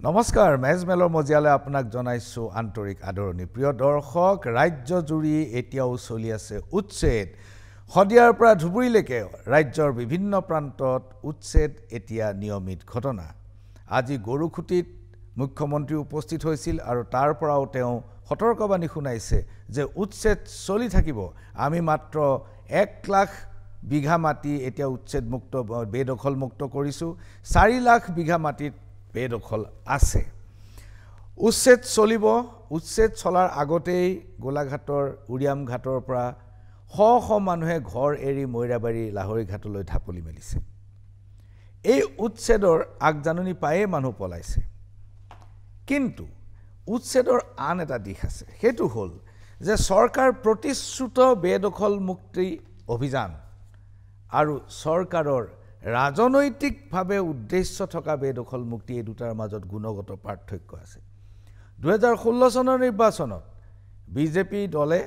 নমস্কাৰ মেজমেলৰ মজিয়ালে আপোনাক জনাইছো আন্তৰিক আদৰণি প্ৰিয় দৰ্শক ৰাজ্য জুৰি এতিয়াও চলি আছে উচ্ছেদ হদিয়াৰ পৰা ধুবুৰীলৈকে ৰাজ্যৰ বিভিন্ন প্ৰান্তত উচ্ছেদ এতিয়া নিয়মিত ঘটনা আজি গৰুখুটিত মুখ্যমন্ত্ৰী উপস্থিত হৈছিল আৰু তাৰ পৰাও তেওঁ সতৰ্কবাণী শুনাইছে যে উচ্ছেদ চলি থাকিব আমি মাত্ৰ 1 লাখ বিঘা মাটি এতিয়া উচ্ছেদ মুক্ত বেদখল মুক্ত কৰিছো 4 লাখ বিঘা মাটিত বেদখল আছে উচ্ছেদ চলিব উচ্ছেদ চলাৰ আগতেই গোলাঘাটৰ উৰিয়াম ঘাটৰ পৰা শ মানুহে ঘৰ এৰি মৈৰাবাৰী লাহৰি ঘাটলৈ ঢাপলি মেলিছে এই উচ্ছেদৰ আগজাননী পায়ে মানুহ পলাইছে কিন্তু উচ্ছেদৰ আন এটা দিশ আছে হেতু হল যে চৰকাৰ প্ৰতিশ্ৰুত বেদখল মুক্তি অভিযান আৰু চৰকাৰৰ ৰাজনৈতিকভাৱে উদ্দেশ্য থকা বেদখল মুক্তি এই দুটাৰ মাজত গুণগত পাৰ্থক্য আছে 2016 চনৰ নিৰ্বাচনত বিজেপি দলে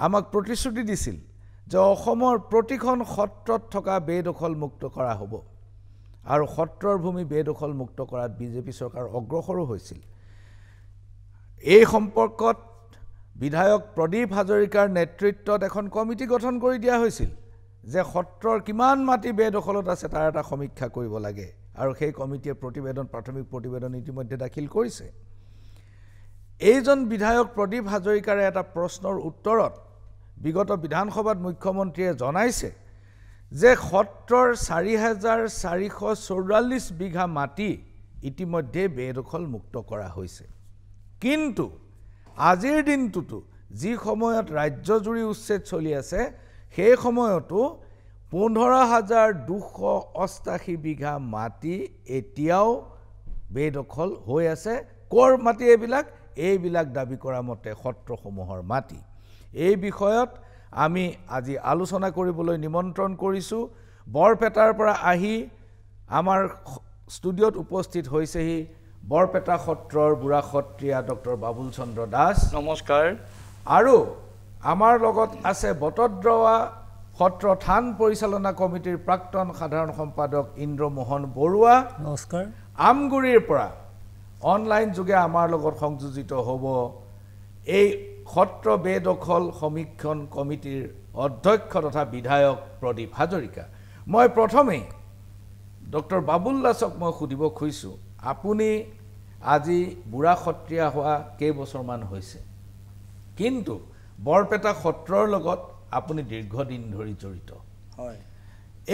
আমাক প্ৰতিশ্ৰুতি দিছিল যে অসমৰ প্ৰতিখন সত্ৰত থকা বেদখল মুক্ত কৰা হ'ব আৰু সত্ৰৰ ভূমি বেদখল মুক্ত কৰাত বিজেপি চৰকাৰ অগ্ৰসৰো হৈছিল এই সম্পৰ্কত বিধায়ক প্ৰদীপ হাজৰিকাৰ নেতৃত্বত এখন কমিটি গঠন কৰি দিয়া হৈছিল যে সত্ৰৰ কিমান মাটি বেদখলত আছে তাৰ এটা সমীক্ষা কৰিব লাগে আৰু সেই কমিটিয়ে প্ৰতিবেদন প্ৰাথমিক প্ৰতিবেদন ইতিমধ্যে দাখিল কৰিছে এইজন বিধায়ক প্ৰদীপ হাজৰিকাৰে এটা প্ৰশ্নৰ উত্তৰত বিগত বিধানসভাত মুখ্যমন্ত্ৰীয়ে জনাইছে যে সত্ৰৰ 4444 বিঘা মাটি ইতিমধ্যে বেদখল মুক্ত কৰা হৈছে কিন্তু আজিৰ দিনটোতো যি সময়ত ৰাজ্যজুৰি উচ্ছেদ চলি আছে সেই সময়তো 15288 বিঘা মাটি এতিয়াও বেদখল হৈ আছে কৰ মাটি এইবিলাক দাবী কৰা মতে সত্ৰসমূহৰ মাটি এই বিষয়ত আমি আজি আলোচনা কৰিবলৈ নিমন্ত্ৰণ কৰিছো বৰপেটাৰ পৰা আহি আমাৰ ষ্টুডিঅ'ত উপস্থিত হৈছেহি বৰপেটা সত্ৰৰ বুঢ়া সত্ৰীয়া ডক্টৰ বাবুল চন্দ্ৰ দাস নমস্কাৰ আৰু আমাৰ লগত আছে বটদ্ৰৱা সত্ৰ থান পৰিচালনা কমিটিৰ প্ৰাক্তন সাধাৰণ সম্পাদক ইন্দ্ৰমোহন বৰুৱা নমস্কাৰ আমগুৰিৰ পৰা অনলাইন যোগে আমাৰ লগত সংযোজিত হ'ব এই সত্ৰ বেদখল সমীক্ষণ কমিটিৰ অধ্যক্ষ তথা বিধায়ক প্ৰদীপ হাজৰিকা মই প্ৰথমেই ডক্টৰ বাবুল দাসক মই সুধিব খুজিছো আপুনি আজি বুঢ়া সত্ৰীয়া হোৱা কেইবছৰমান হৈছে কিন্তু বৰপেটা সত্ৰৰ লগত আপুনি দীৰ্ঘদিন ধৰি জড়িত হয়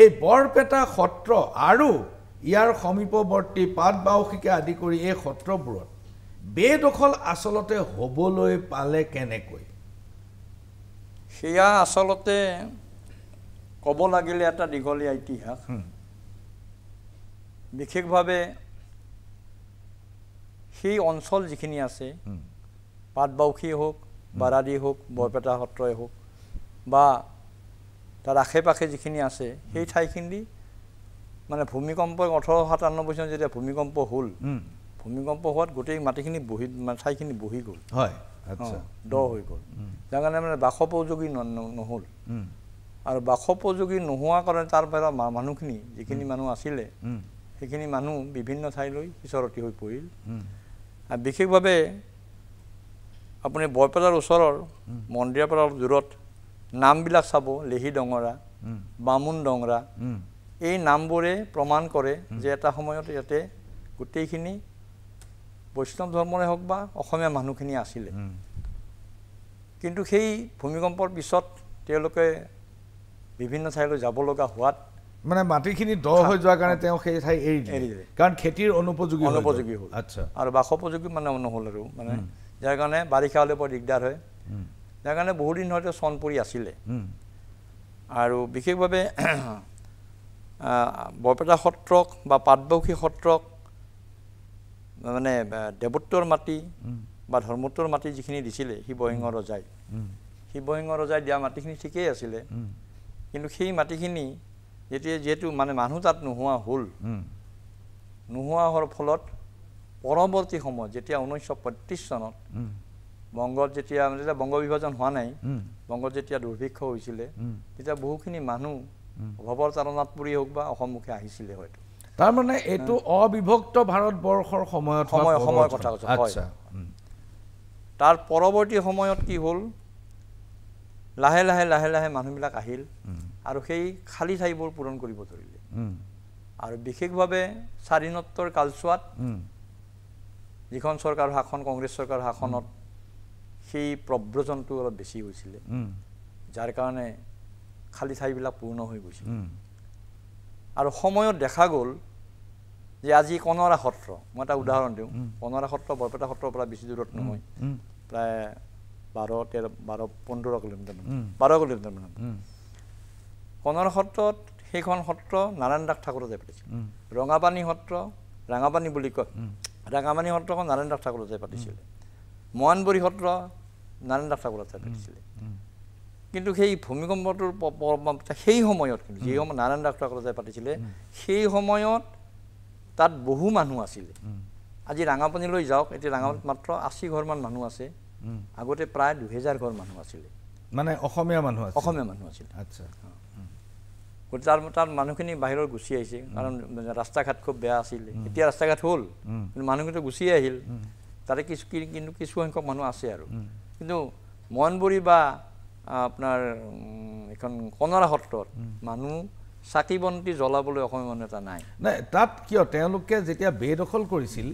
এই বৰপেটা সত্ৰ আৰু ইয়াৰ সমীপৱৰ্তী পাটবাউসীকে আদি কৰি এই সত্ৰবোৰত বেদখল আসলতে হ'বলৈ পালে কেনেকৈ সেয়া আসলতে ক'ব লাগিলে এটা দীঘলীয়া ইতিহাস বিশেষভাৱে সেই অঞ্চল যিখিনি আছে পাটবাউসী হোক বাৰাদি হোক বৰপেটা সত্ৰই হোক বা তাৰ আশে-পাশে যিখিনি আছে সেই ঠাইখিনি মানে ভূমিকম্প 1897 চনত যেতিয়া ভূমিকম্প হ'ল ভূমিকম্প হোৱাত গোটেই মাটিখিনি বহি মানে ঠাইখিনি বহি গ'ল হয় আচ্ছা দ হৈ গ'ল যাৰ কাৰণে মানে বাসোপযোগী নহ'ল আৰু বাসোপযোগী নোহোৱা কাৰণে তাৰ পৰা মানুহখিনি যিখিনি মানুহ আছিলে সেইখিনি মানুহ বিভিন্ন ঠাইলৈ সিঁচৰতি হৈ পৰিল আৰু বিশেষভাৱে আপুনি বৰপেটাৰ ওচৰৰ মন্দিৰৰ পৰা দূৰত নামবিলাক চাব লেহি ডঙৰা বামুণ ডঙৰা এই নামবোৰে প্ৰমাণ কৰে যে এটা সময়ত ইয়াতে গোটেইখিনি বৈষ্ণৱ ধৰ্মৰে হওক বা অসমীয়া মানুহখিনি আছিলে কিন্তু সেই ভূমিকম্পৰ পিছত তেওঁলোকে বিভিন্ন ঠাইলৈ যাব লগা হোৱাত মানে মাটিখিনি দ হৈ যোৱাৰ কাৰণে তেওঁ সেই ঠাই এৰি দিলে কাৰণ খেতিৰ অনুপযোগী হ'ল আচ্ছা আৰু বাসোপযোগী মানে নহ'ল আৰু মানে যাৰ কাৰণে বাৰিষা হ'লে বৰ দিগদাৰ হয় যাৰ কাৰণে বহুদিন হয়তো চন পৰি আছিলে আৰু বিশেষভাৱে বৰপেটা সত্ৰক বা পাটবাউসী সত্ৰক মানে দেৱত্বৰ মাটি বা ধৰ্মত্বৰ মাটি যিখিনি দিছিলে শিৱসিংহ ৰজাই দিয়া মাটিখিনি ঠিকেই আছিলে কিন্তু সেই মাটিখিনি যিহেতু মানে মানুহ তাত নোহোৱা হোৱাৰ ফলত পৰৱৰ্তী সময়ত যেতিয়া 1935 চনত বংগত যেতিয়া বংগ বিভাজন হোৱা নাই বংগত যেতিয়া দুৰ্ভিক্ষ হৈছিলে তেতিয়া বহুখিনি মানুহ অভাৱৰ তাৰণাত পৰি হোক বা অসমমুখে আহিছিলে হয়তো তাৰ মানে এইটো অবিভক্ত ভাৰতবৰ্ষৰ সময়ত সময়ৰ কথা কৈছোঁ। আচ্ছা। তাৰ পৰৱৰ্তী সময়ত কি হ'ল, লাহে লাহে লাহে লাহে মানুহবিলাক আহিল আৰু সেই খালী ঠাইবোৰ পূৰণ কৰিব ধৰিলে। আৰু বিশেষভাৱে স্বাধীনোত্তৰ কালচোৱাত যিখন চৰকাৰ শাসন, কংগ্ৰেছ চৰকাৰ শাসনত সেই প্ৰব্ৰজনটো অলপ বেছি হৈছিলে, যাৰ কাৰণে খালী ঠাইবিলাক পূৰ্ণ হৈ গৈছিল। আৰু সময়ত দেখা গ'ল যে আজি কনৰা সত্ৰ, মই এটা উদাহৰণ দিওঁ, কনৰা সত্ৰ বৰপেটা সত্ৰৰ পৰা বেছি দূৰত নহয়, প্ৰায় 12-15 কিলোমিটাৰমান। কনৰা সত্ৰত সেইখন সত্ৰ নাৰায়ণ দাস ঠাকুৰতে পাতিছিল। ৰঙাপানী সত্ৰ, ৰাঙাপানী বুলি কয়, ৰাঙাপানী সত্ৰখন নাৰায়ণ দাস ঠাকুৰতে পাতিছিলে। মৰাণবৰী সত্ৰ নাৰায়ণ দাস ঠাকুৰতে পাতিছিলে। কিন্তু সেই ভূমিকম্পটোৰ সেই সময়ত কিন্তু যি সময় নাৰায়ণ দাস ঠাকুৰতে পাতিছিলে, সেই সময়ত তাত বহু মানুহ আছিলে। আজি ৰাঙাপানীলৈ যাওক, এতিয়া ৰাঙাপানীত মাত্ৰ 80 ঘৰমান মানুহ আছে, আগতে প্ৰায় 2000 ঘৰ মানুহ আছিলে, মানে অসমীয়া মানুহ আছিল। আচ্ছা। গতিকে তাৰ মানুহখিনি বাহিৰত গুচি আহিছে, কাৰণ ৰাস্তা ঘাট খুব বেয়া আছিলে। এতিয়া ৰাস্তা ঘাট হ'ল, কিন্তু মানুহখিনি গুচি আহিল। তাৰে কিন্তু কিছু সংখ্যক মানুহ আছে আৰু। কিন্তু মৰাণবৰী বা আপোনাৰ এখন কনৰা সত্ৰত মানুহ চাকি বন্তি জ্বলাবলৈ অসমীয়া মানুহ এটা নাই। তাত কিয় তেওঁলোকে যেতিয়া বেদখল কৰিছিল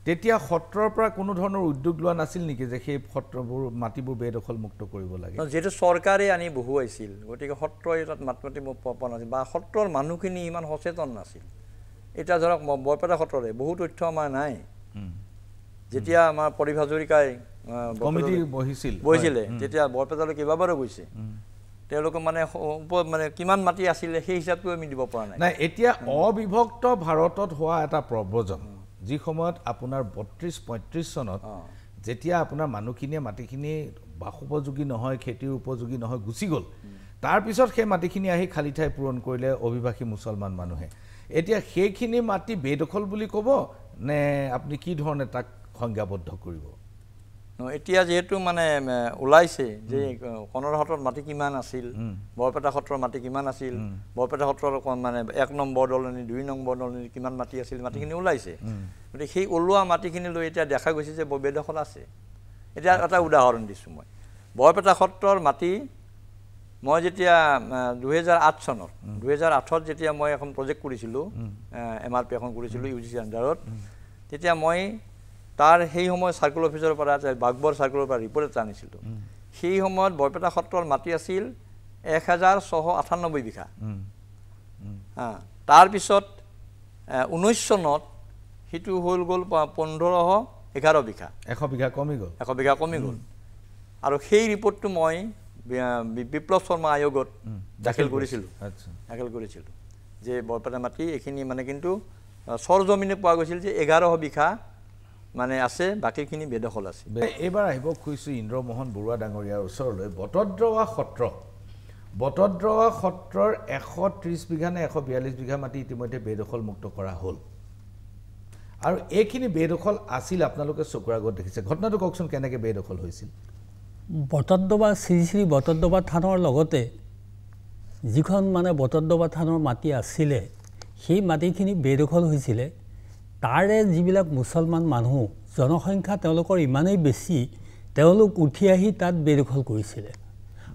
তেতিয়া সত্ৰৰ পৰা কোনো ধৰণৰ উদ্যোগ লোৱা নাছিল নেকি যে সেই সত্ৰবোৰ মাটিবোৰ বেদখল মুক্ত কৰিব লাগে? যিহেতু চৰকাৰে আনি বহুৱাইছিল, গতিকে সত্ৰই তাত মাটি পোৱা নাছিল বা সত্ৰৰ মানুহখিনি ইমান সচেতন নাছিল। এতিয়া ধৰক বৰপেটা সত্ৰৰে বহু তথ্য আমাৰ নাই। যেতিয়া আমাৰ পৰিভ হাজৰিকাই কমিটি বহিছিলে, তেতিয়া বৰপেটালৈ কেইবাবাৰো গৈছে। তেওঁলোকে মানে কিমান মাটি আছিলে সেই হিচাপটো আমি দিব পৰা নাই। এতিয়া অবিভক্ত ভাৰতত হোৱা এটা প্ৰব্ৰজন, যি সময়ত আপোনাৰ 32-35 চনত যেতিয়া আপোনাৰ মানুহখিনিয়ে মাটিখিনি বাসোপযোগী নহয়, খেতিৰ উপযোগী নহয়, গুচি গ'ল, তাৰপিছত সেই মাটিখিনি আহি খালী ঠাই পূৰণ কৰিলে অভিবাসী মুছলমান মানুহে। এতিয়া সেইখিনি মাটি বেদখল বুলি ক'ব নে আপুনি কি ধৰণে তাক সংজ্ঞাবদ্ধ কৰিব? এতিয়া যিহেতু মানে ওলাইছে যে কনৰা সত্ৰৰ মাটি কিমান আছিল, বৰপেটা সত্ৰৰ মাটি কিমান আছিল, বৰপেটা সত্ৰৰ মানে 1 নম্বৰ দলনি 2 নম্বৰ দলনি কিমান মাটি আছিল, মাটিখিনি ওলাইছে। গতিকে সেই ওলোৱা মাটিখিনি লৈ এতিয়া দেখা গৈছে যে বেদখল আছে। এতিয়া এটা উদাহৰণ দিছোঁ মই, বৰপেটা সত্ৰৰ মাটি মই যেতিয়া 2008 চনত 2008ত যেতিয়া মই এখন প্ৰজেক্ট কৰিছিলোঁ, MRP এখন কৰিছিলোঁ UGC আণ্ডাৰত, তেতিয়া মই তাৰ সেই সময়ত চাৰ্কুল অফিচৰ পৰা বাগবৰ চাৰ্কুলৰ পৰা ৰিপৰ্ট এটা আনিছিলোঁ। সেই সময়ত বৰপেটা সত্ৰৰ মাটি আছিল 1698 বিঘা। তাৰপিছত 19 চনত সেইটো হৈ গ'ল 1511 বিঘা, 100 বিঘা কমি গ'ল। আৰু সেই ৰিপৰ্টটো মই বিপ্লৱ শৰ্মা আয়োগত দাখিল কৰিছিলোঁ যে বৰপেটা মাটি এইখিনি মানে কিন্তু সৰজমিনে পোৱা গৈছিল যে 1100 বিঘা মানে আছে, বাকীখিনি বেদখল আছে। এইবাৰ আহিব খুজিছোঁ ইন্দ্ৰমোহন বৰুৱা ডাঙৰীয়াৰ ওচৰলৈ। বটদ্ৰৱা সত্ৰৰ 130 বিঘা নে 142 বিঘা মাটি ইতিমধ্যে বেদখল মুক্ত কৰা হ'ল, আৰু এইখিনি বেদখল আছিল আপোনালোকে চকুৰ আগত দেখিছে। ঘটনাটো কওকচোন, কেনেকৈ বেদখল হৈছিল? বটদ্ৰৱা শ্ৰী বটদ্ৰৱা থানৰ লগতে যিখন মানে বটদ্ৰৱা থানৰ মাটি আছিলে, সেই মাটিখিনি বেদখল হৈছিলে। তাৰে যিবিলাক মুছলমান মানুহ জনসংখ্যা তেওঁলোকৰ ইমানেই বেছি, তেওঁলোক উঠি আহি তাত বেদখল কৰিছিলে।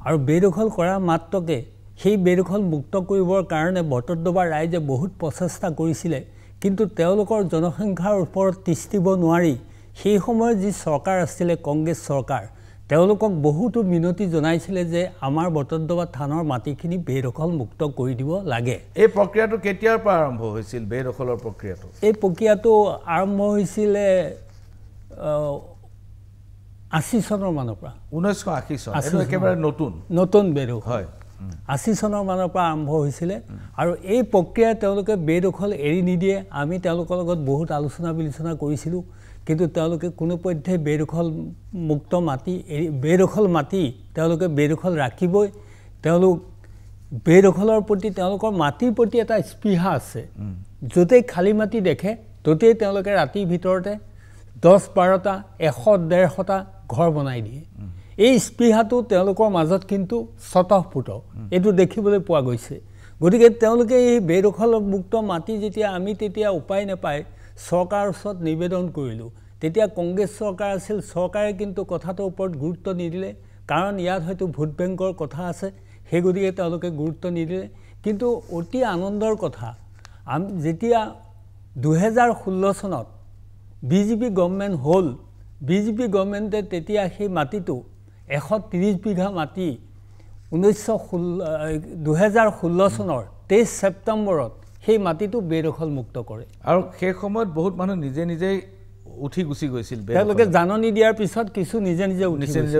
আৰু বেদখল কৰা মাত্ৰকে সেই বেদখল মুক্ত কৰিবৰ কাৰণে বটদ্ৰৱা ৰাইজে বহুত প্ৰচেষ্টা কৰিছিলে, কিন্তু তেওঁলোকৰ জনসংখ্যাৰ ওপৰত তিষ্ঠিব নোৱাৰি সেই সময়ত যি চৰকাৰ আছিলে কংগ্ৰেছ চৰকাৰ, তেওঁলোকক বহুতো মিনতি জনাইছিলে যে আমাৰ বটদ্ৰৱা থানৰ মাটিখিনি বেদখল মুক্ত কৰি দিব লাগে। এই প্ৰক্ৰিয়াটো কেতিয়াৰ পৰা আৰম্ভ হৈছিল? বেদখলৰ প্ৰক্ৰিয়াটো আৰম্ভ হৈছিলে 80 চনৰ মানৰ পৰা। 1980 চন, এইটো একেবাৰে নতুন বেদখল হয়। 80 চনৰ মানৰ পৰা আৰম্ভ হৈছিলে, আৰু এই প্ৰক্ৰিয়াত তেওঁলোকে বেদখল এৰি নিদিয়ে। আমি তেওঁলোকৰ লগত বহুত আলোচনা বিলোচনা কৰিছিলোঁ, কিন্তু তেওঁলোকে কোনোপধ্যে বেদখল মুক্ত মাটি বেদখল মাটি তেওঁলোকে বেদখল ৰাখিবই। তেওঁলোক বেদখলৰ প্ৰতি তেওঁলোকৰ মাটিৰ প্ৰতি এটা স্পৃহা আছে। য'তেই খালী মাটি দেখে ত'তেই তেওঁলোকে ৰাতিৰ ভিতৰতে 10-12টা 100-150টা ঘৰ বনাই দিয়ে। এই স্পৃহাটো তেওঁলোকৰ মাজত কিন্তু স্বতঃস্ফূৰ্ত, এইটো দেখিবলৈ পোৱা গৈছে। গতিকে তেওঁলোকে এই বেদখলমুক্ত মাটি যেতিয়া আমি তেতিয়া উপায় নাপায় চৰকাৰৰ ওচৰত নিবেদন কৰিলোঁ। তেতিয়া কংগ্ৰেছ চৰকাৰ আছিল, চৰকাৰে কিন্তু কথাটোৰ ওপৰত গুৰুত্ব নিদিলে, কাৰণ ইয়াত হয়তো ভোট বেংকৰ কথা আছে, সেই গতিকে তেওঁলোকে গুৰুত্ব নিদিলে। কিন্তু অতি আনন্দৰ কথা, যেতিয়া 2016 চনত বিজেপি গভৰ্ণমেণ্ট হ'ল, বিজেপি গভৰ্ণমেণ্টে তেতিয়া সেই মাটিটো 130 বিঘা মাটি 2016 চনৰ 23 ছেপ্টেম্বৰত সেই মাটিটো বেদখলমুক্ত কৰে। আৰু সেই সময়ত বহুত মানুহ নিজে নিজে উঠি গুচি গৈছিল, তেওঁলোকে জাননী দিয়াৰ পিছত কিছু নিজে নিজে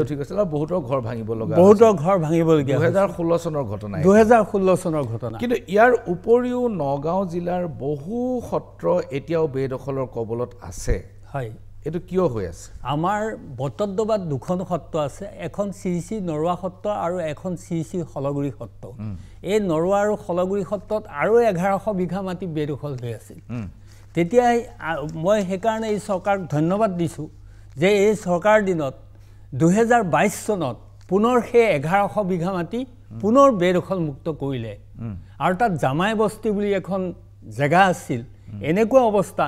উঠি গৈছিল আৰু বহুতৰ ঘৰ ভাঙিব লগা, বহুতৰ ঘৰ ভাঙিবলগীয়া 2016 চনৰ ঘটনা, 2016 চনৰ ঘটনা। কিন্তু ইয়াৰ উপৰিও নগাঁও জিলাৰ বহু সত্ৰ এতিয়াও বেদখলৰ কবলত আছে। হয়, এইটো কিয় হৈ আছে? আমাৰ বটদ্ৰৱাত 2খন সত্ৰ আছে, এখন শ্ৰী শ্ৰী নৰুৱা সত্ৰ আৰু এখন শ্ৰী শ্ৰী শলগুৰি সত্ৰ। এই নৰুৱা আৰু শলগুৰি সত্ৰত আৰু 1100 বিঘা মাটি বেদখল হৈ আছিল। তেতিয়া মই সেইকাৰণে এই চৰকাৰক ধন্যবাদ দিছোঁ যে এই চৰকাৰ দিনত 2022 চনত পুনৰ সেই 1100 বিঘা মাটি পুনৰ বেদখলমুক্ত কৰিলে। আৰু তাত জামাই বস্তি বুলি এখন জেগা আছিল। এনেকুৱা অৱস্থা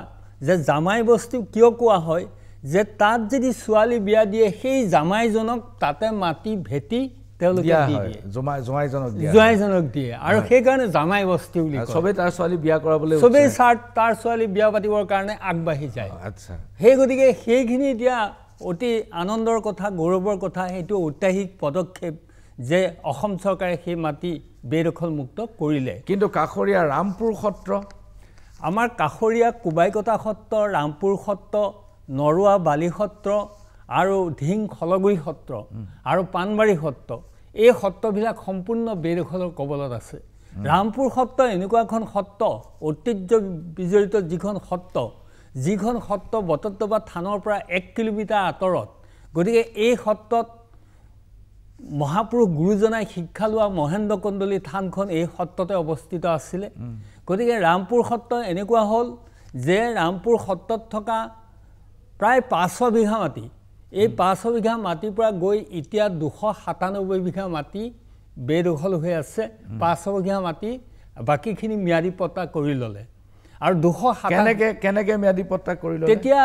যে জামাই বস্তি কিয় কোৱা হয়, যে তাত যদি ছোৱালী বিয়া দিয়ে সেই জামাইজনক তাতে মাটি ভেটি তেওঁলোকে জোৱাইজনক দিয়ে, আৰু সেইকাৰণে জামাই বস্তি বুলি কয়। চবেই তাৰ ছোৱালী বিয়া কৰাবলৈ, চবেই তাৰ ছোৱালী বিয়া পাতিবৰ কাৰণে আগবাঢ়ি যায়। আচ্ছা, সেই গতিকে সেইখিনি এতিয়া অতি আনন্দৰ কথা, গৌৰৱৰ কথা, সেইটো ঐতিহাসিক পদক্ষেপ যে অসম চৰকাৰে সেই মাটি বেদখলমুক্ত কৰিলে। কিন্তু কাষৰীয়া ৰামপুৰ সত্ৰ, আমাৰ কাষৰীয়া কোবাইকটা সত্ৰ, ৰামপুৰ সত্ৰ, নৰুৱা বালি সত্ৰ আৰু ধিং শলগুৰি সত্ৰ আৰু পাণবাৰী সত্ৰ, এই সত্ৰবিলাক সম্পূৰ্ণ বেদখলৰ কবলত আছে। ৰামপুৰ সত্ৰ এনেকুৱা এখন সত্ৰ, ঐতিহ্য বিজড়িত যিখন সত্ৰ বটদ্ৰৱা থানৰ পৰা 1 কিলোমিটাৰ আঁতৰত। গতিকে এই সত্ৰত মহাপুৰুষ গুৰুজনাই শিক্ষা লোৱা মহেন্দ্ৰ কন্দলী থানখন এই সত্ৰতে অৱস্থিত আছিলে। গতিকে ৰামপুৰ সত্ৰ এনেকুৱা হ'ল যে ৰামপুৰ সত্ৰত থকা প্ৰায় 500 বিঘা মাটি, এই 500 বিঘা মাটিৰ পৰা গৈ এতিয়া 297 বিঘা মাটি বেদখল হৈ আছে। 500 বিঘা মাটি বাকীখিনি ম্যাদী পট্টা কৰি ল'লে। আৰু 297 কেনেকৈ ম্যাদী পট্টা কৰি ল'লে? তেতিয়া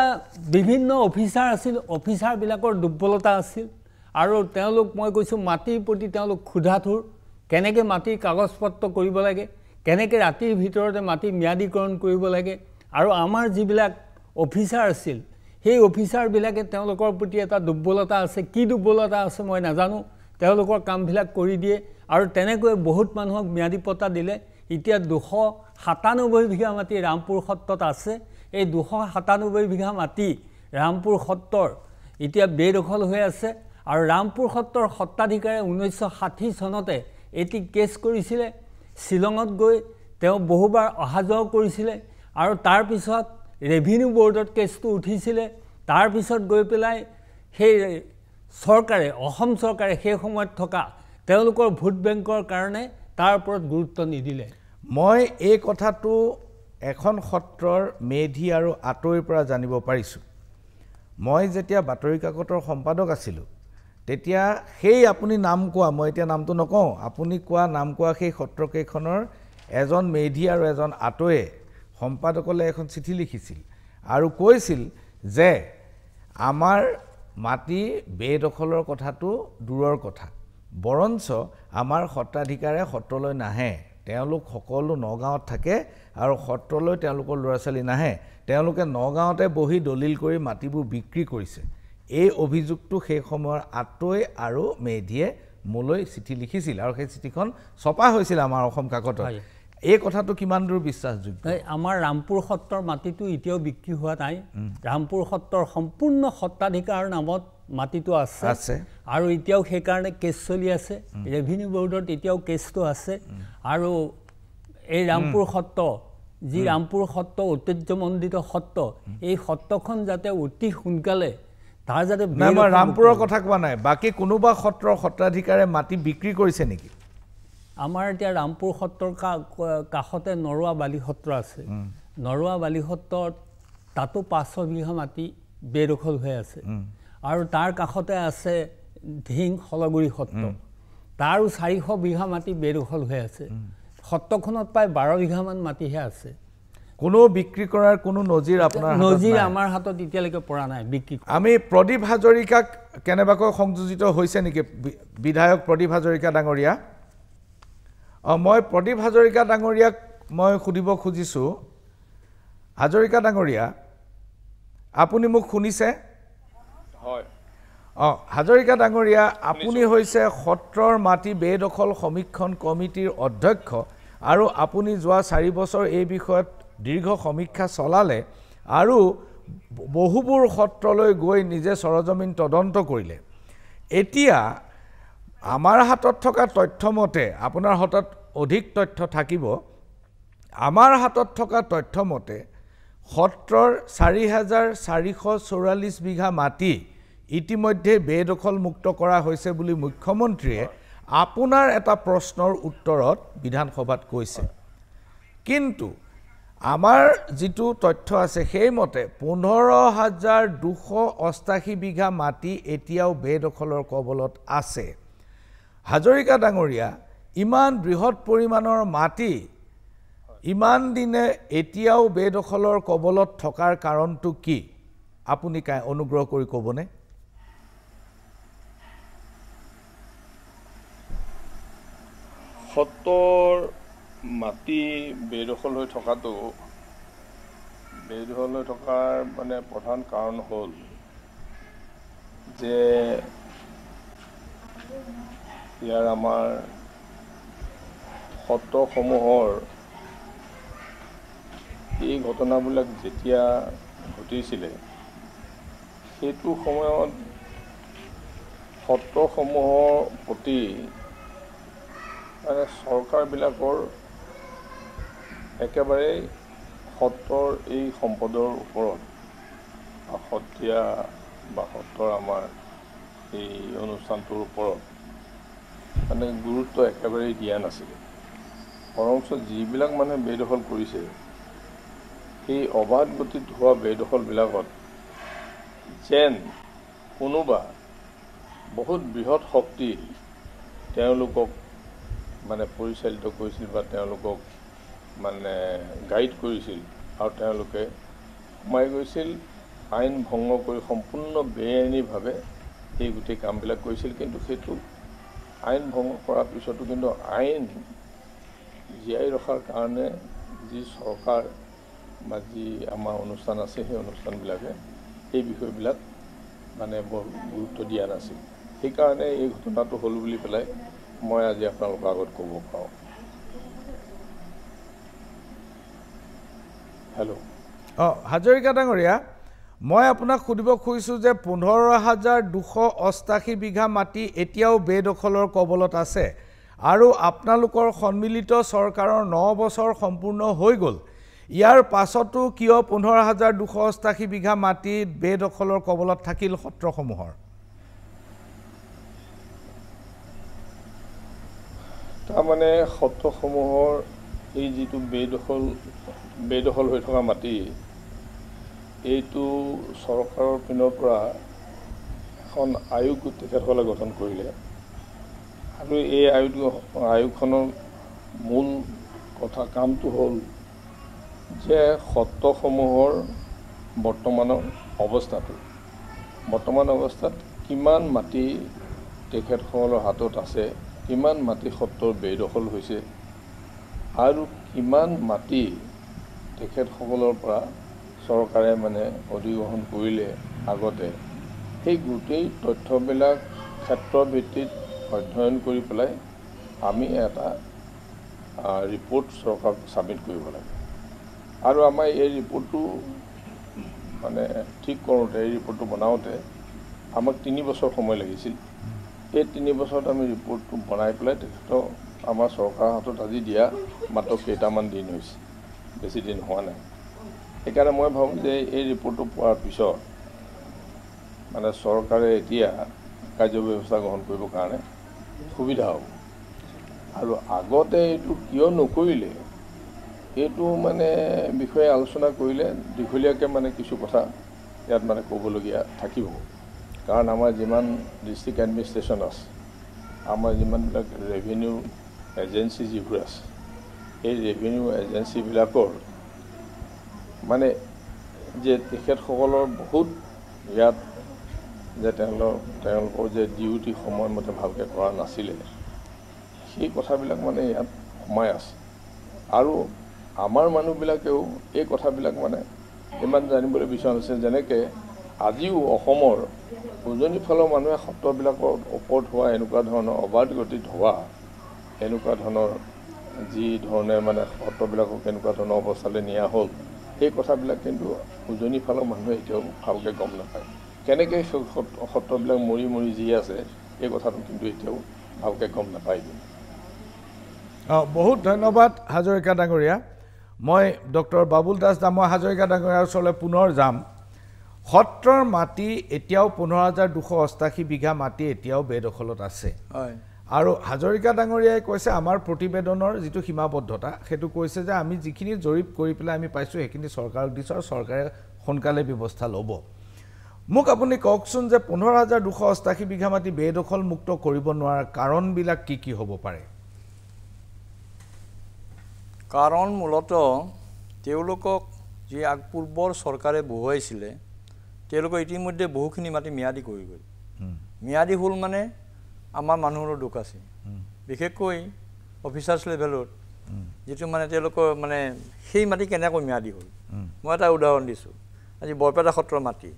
বিভিন্ন অফিচাৰ আছিল, অফিচাৰবিলাকৰ দুৰ্বলতা আছিল, আৰু তেওঁলোক, মই কৈছোঁ, মাটিৰ প্ৰতি তেওঁলোক ক্ষুধাতুৰ, কেনেকৈ মাটিৰ কাগজ পত্ৰ কৰিব লাগে, কেনেকৈ ৰাতিৰ ভিতৰতে মাটি ম্যাদীকৰণ কৰিব লাগে। আৰু আমাৰ যিবিলাক অফিচাৰ আছিল, সেই অফিচাৰবিলাকে তেওঁলোকৰ প্ৰতি এটা দুৰ্বলতা আছে, কি দুৰ্বলতা আছে মই নাজানো, তেওঁলোকৰ কামবিলাক কৰি দিয়ে, আৰু তেনেকৈ বহুত মানুহক ম্যাদী পট্টা দিলে। এতিয়া 297 বিঘা মাটি ৰামপুৰ সত্ৰত আছে। এই 297 বিঘা মাটি ৰামপুৰ সত্ৰৰ এতিয়া বেদখল হৈ আছে। আৰু ৰামপুৰ সত্ৰৰ সত্ৰাধিকাৰে 1960 চনতে এটি কেছ কৰিছিলে, শ্বিলঙত গৈ তেওঁ বহুবাৰ অহা যোৱা কৰিছিলে, আৰু তাৰপিছত ৰেভিনিউ বৰ্ডত কেছটো উঠিছিলে। তাৰপিছত গৈ পেলাই সেই চৰকাৰে, অসম চৰকাৰে সেই সময়ত থকা তেওঁলোকৰ ভোট বেংকৰ কাৰণে তাৰ ওপৰত গুৰুত্ব নিদিলে। মই এই কথাটো এখন সত্ৰৰ মেধি আৰু আঁতৰিৰ পৰা জানিব পাৰিছোঁ। মই যেতিয়া বাতৰি কাকতৰ সম্পাদক আছিলোঁ, তেতিয়া সেই আপুনি নাম কোৱা, মই এতিয়া নামটো নকওঁ, আপুনি নাম কোৱা সেই সত্ৰকেইখনৰ এজন মেধি আৰু এজন আঁতৰে সম্পাদকলৈ এখন চিঠি লিখিছিল আৰু কৈছিল যে আমাৰ মাটি বেদখলৰ কথাটো দূৰৰ কথা, বৰঞ্চ আমাৰ সত্ৰাধিকাৰে সত্ৰলৈ নাহে, তেওঁলোক সকলো নগাঁৱত থাকে আৰু সত্ৰলৈ তেওঁলোকৰ ল'ৰা ছোৱালী নাহে, তেওঁলোকে নগাঁৱতে বহি দলিল কৰি মাটিবোৰ বিক্ৰী কৰিছে। এই অভিযোগটো সেই সময়ৰ আঁতৈ আৰু মেধিয়ে মোলৈ চিঠি লিখিছিল, আৰু সেই চিঠিখন ছপা হৈছিল আমাৰ অসম কাকতত। এই কথাটো কিমান দূৰ বিশ্বাসযোগ্য? আমাৰ ৰামপুৰ সত্ৰৰ মাটিটো এতিয়াও বিক্ৰী হোৱা নাই। ৰামপুৰ সত্ৰৰ সম্পূৰ্ণ সত্ৰাধিকাৰ নামত মাটিটো আছে, আৰু এতিয়াও সেইকাৰণে কেছ চলি আছে। ৰেভিনিউ বৰ্ডত এতিয়াও কেছটো আছে। আৰু এই ৰামপুৰ সত্ৰ, যি ৰামপুৰ সত্ৰ ঐতিহ্যমণ্ডিত সত্ৰ, এই সত্ৰখন যাতে অতি সোনকালে তাৰ যাতে, মই ৰামপুৰৰ কথা কোৱা নাই, বাকী কোনোবা সত্ৰৰ সত্ৰাধিকাৰে মাটি বিক্ৰী কৰিছে নেকি? আমাৰ এতিয়া ৰামপুৰ সত্ৰৰ কাষতে নৰুৱা বালি সত্ৰ আছে। নৰুৱা বালি সত্ৰত তাতো 500 বিঘা মাটি বেদখল হৈ আছে, আৰু তাৰ কাষতে আছে ধিং শলগুৰি সত্ৰ, তাৰো 400 বিঘা মাটি বেদখল হৈ আছে। সত্ৰখনত প্ৰায় 12 বিঘামান মাটিহে আছে কোনো বিক্ৰী কৰাৰ কোনো নজিৰ আপোনাৰ নজিৰ আমাৰ হাতত এতিয়ালৈকে পৰা নাই বিক্ৰী আমি প্ৰদীপ হাজৰিকাক কেনেবাকৈ সংযোজিত হৈছে নেকি বিধায়ক প্ৰদীপ হাজৰিকা ডাঙৰীয়া মই প্ৰদীপ হাজৰিকা ডাঙৰীয়াক মই সুধিব খুজিছোঁ হাজৰিকা ডাঙৰীয়া আপুনি মোক শুনিছে হয় হাজৰিকা ডাঙৰীয়া আপুনি হৈছে সত্ৰৰ মাটি বেদখল সমীক্ষণ কমিটিৰ অধ্যক্ষ আৰু আপুনি যোৱা 4 বছৰ এই বিষয়ত দীৰ্ঘ সমীক্ষা চলালে আৰু বহুবোৰ সত্ৰলৈ গৈ নিজে সৰজমিন তদন্ত কৰিলে এতিয়া আমাৰ হাতত থকা তথ্যমতে আপোনাৰ হাতত অধিক তথ্য থাকিব আমাৰ হাতত থকা তথ্যমতে সত্ৰৰ 4444 বিঘা মাটি ইতিমধ্যে বেদখল মুক্ত কৰা হৈছে বুলি মুখ্যমন্ত্ৰীয়ে আপোনাৰ এটা প্ৰশ্নৰ উত্তৰত বিধানসভাত কৈছে কিন্তু আমাৰ যিটো তথ্য আছে সেইমতে 15288 বিঘা মাটি এতিয়াও বেদখলৰ কবলত আছে হাজৰিকা ডাঙৰীয়া ইমান বৃহৎ পৰিমাণৰ মাটি ইমান দিনে এতিয়াও বেদখলৰ কবলত থকাৰ কাৰণটো কি আপুনি অনুগ্ৰহ কৰি ক'বনে সত্ৰৰ মাটি বেদখল হৈ থকাৰ মানে প্ৰধান কাৰণ হ'ল যে ইয়াৰ আমাৰ সত্ৰসমূহৰ এই ঘটনাবিলাক যেতিয়া ঘটিছিলে সেইটো সময়ত সত্ৰসমূহৰ প্ৰতি মানে চৰকাৰবিলাকৰ একেবাৰে সত্ৰৰ এই সম্পদৰ ওপৰত সত্ৰীয়া বা সত্ৰৰ আমাৰ এই অনুষ্ঠানটোৰ ওপৰত মানে গুৰুত্ব একেবাৰে দিয়া নাছিলে বৰঞ্চ যিবিলাক মানুহে বেদখল কৰিছে এই অবাধ গতিত হোৱা বেদখলবিলাকত যেন কোনোবা বহুত বৃহৎ শক্তি তেওঁলোকক মানে পৰিচালিত কৰিছিল বা তেওঁলোকক মানে গাইড কৰিছিল আৰু তেওঁলোকে সোমাই গৈছিল আইন ভংগ কৰি সম্পূৰ্ণ বেআইনীভাৱে এই গোটেই কামবিলাক কৰিছিল কিন্তু সেইটো আইন ভংগ কৰাৰ পিছতো কিন্তু আইন জীয়াই ৰখাৰ কাৰণে যি চৰকাৰ বা যি আমাৰ অনুষ্ঠান আছে সেই অনুষ্ঠানবিলাকে এই বিষয়বিলাক মানে বৰ গুৰুত্ব দিয়া নাছিল সেইকাৰণে এই ঘটনাটো হ'ল বুলি পেলাই মই আজি আপোনালোকৰ আগত ক'ব পাৰোঁ হেল্ল' হাজৰিকা ডাঙৰীয়া মই আপোনাক সুধিব খুজিছোঁ যে 15288 বিঘা মাটি এতিয়াও বেদখলৰ কবলত আছে আৰু আপোনালোকৰ সন্মিলিত চৰকাৰৰ 9 বছৰ সম্পূৰ্ণ হৈ গ'ল ইয়াৰ পাছতো কিয় 15288 বিঘা মাটি বেদখলৰ কবলত থাকিল সত্ৰসমূহৰ তাৰমানে সত্ৰসমূহৰ এই যিটো বেদখল হৈ থকা মাটি এইটো চৰকাৰৰ পিনৰ পৰা এখন আয়োগ তেখেতসকলে গঠন কৰিলে আৰু এই আয়োগখনৰ মূল কামটো হ'ল যে সত্ৰসমূহৰ বৰ্তমান অৱস্থাত কিমান মাটি তেখেতসকলৰ হাতত আছে কিমান মাটি সত্ৰৰ বেদখল হৈছে আৰু কিমান মাটি তেখেতসকলৰ পৰা চৰকাৰে মানে অধিগ্ৰহণ কৰিলে আগতে সেই গোটেই তথ্যবিলাক ক্ষেত্ৰভিত্তিত অধ্যয়ন কৰি পেলাই আমি এটা ৰিপৰ্ট চৰকাৰক ছাবমিট কৰিব লাগে আৰু আমাৰ এই ৰিপৰ্টটো মানে ঠিক কৰোঁতে এই ৰিপৰ্টটো বনাওঁতে আমাক 3 বছৰ সময় লাগিছিল এই 3 বছৰত আমি ৰিপৰ্টটো বনাই পেলাই তেখেতক আমাৰ চৰকাৰৰ হাতত আজি দিয়া মাত্ৰ কেইটামান দিন হৈছে বেছি দিন হোৱা নাই সেইকাৰণে মই ভাবোঁ যে এই ৰিপৰ্টটো পোৱাৰ পিছত মানে চৰকাৰে এতিয়া কাৰ্যব্যৱস্থা গ্ৰহণ কৰিবৰ কাৰণে সুবিধা হ'ব আৰু আগতে এইটো কিয় নকৰিলে এইটো মানে বিষয়ে আলোচনা কৰিলে দীঘলীয়াকৈ মানে কিছু কথা ইয়াত মানে ক'বলগীয়া থাকিব কাৰণ আমাৰ যিমান ডিষ্ট্ৰিক্ট এডমিনিষ্ট্ৰেশ্যন আছে আমাৰ যিমানবিলাক ৰেভিনিউ এজেঞ্চি যিবোৰ আছে এই ৰেভিনিউ এজেঞ্চিবিলাকৰ মানে যে তেখেতসকলৰ বহুত ইয়াত যে তেওঁলোকৰ যে ডিউটি সময়মতে ভালকৈ কৰা নাছিলে সেই কথাবিলাক মানে ইয়াত সোমাই আছে আৰু আমাৰ মানুহবিলাকেও এই কথাবিলাক মানে ইমান জানিবলৈ বিচৰা নাছিল যেনেকৈ আজিও অসমৰ উজনিৰ ফালৰ মানুহে সত্ৰবিলাকৰ ওপৰত হোৱা এনেকুৱা ধৰণৰ অবাধ গতিত হোৱা এনেকুৱা ধৰণৰ যি ধৰণে মানে সত্ৰবিলাকক এনেকুৱা ধৰণৰ অৱস্থালৈ নিয়া হ'ল সেই কথাবিলাক কিন্তু উজনিৰ ফালৰ মানুহে এতিয়াও ভালকৈ গম নাপায় কেনেকৈ সত্ৰবিলাক মৰি মৰি যি আছে এই কথাটো কিন্তু এতিয়াও ভালকৈ গম নাপায় বহুত ধন্যবাদ হাজৰিকা ডাঙৰীয়া মই ডক্টৰ বাবুল দাস দামৰ হাজৰিকা ডাঙৰীয়াৰ ওচৰলৈ পুনৰ যাম সত্ৰৰ মাটি এতিয়াও 15,288 বিঘা মাটি এতিয়াও বেদখলত আছে আৰু হাজৰিকা ডাঙৰীয়াই কৈছে আমাৰ প্ৰতিবেদনৰ যিটো সীমাবদ্ধতা সেইটো কৈছে যে আমি যিখিনি জৰীপ কৰি পেলাই আমি পাইছোঁ সেইখিনি চৰকাৰক দিছোঁ আৰু চৰকাৰে সোনকালে ব্যৱস্থা ল'ব মোক আপুনি কওকচোন যে 15,288 বিঘা মাটি বেদখল মুক্ত কৰিব নোৱাৰাৰ কাৰণবিলাক কি কি হ'ব পাৰে কাৰণ মূলতঃ তেওঁলোকক যি পূৰ্বৰ চৰকাৰে বহুৱাইছিলে তেওঁলোকে ইতিমধ্যে বহুখিনি মাটি ম্যাদী কৰি গ'ল ম্যাদী হ'ল মানে আমাৰ মানুহৰ দুখ আছে বিশেষকৈ অফিচাৰ্ছ লেভেলত যিটো মানে তেওঁলোকৰ মানে সেই মাটি কেনেকৈ ম্যাদী হ'ল মই এটা উদাহৰণ দিছোঁ আজি বৰপেটা সত্ৰৰ মাটি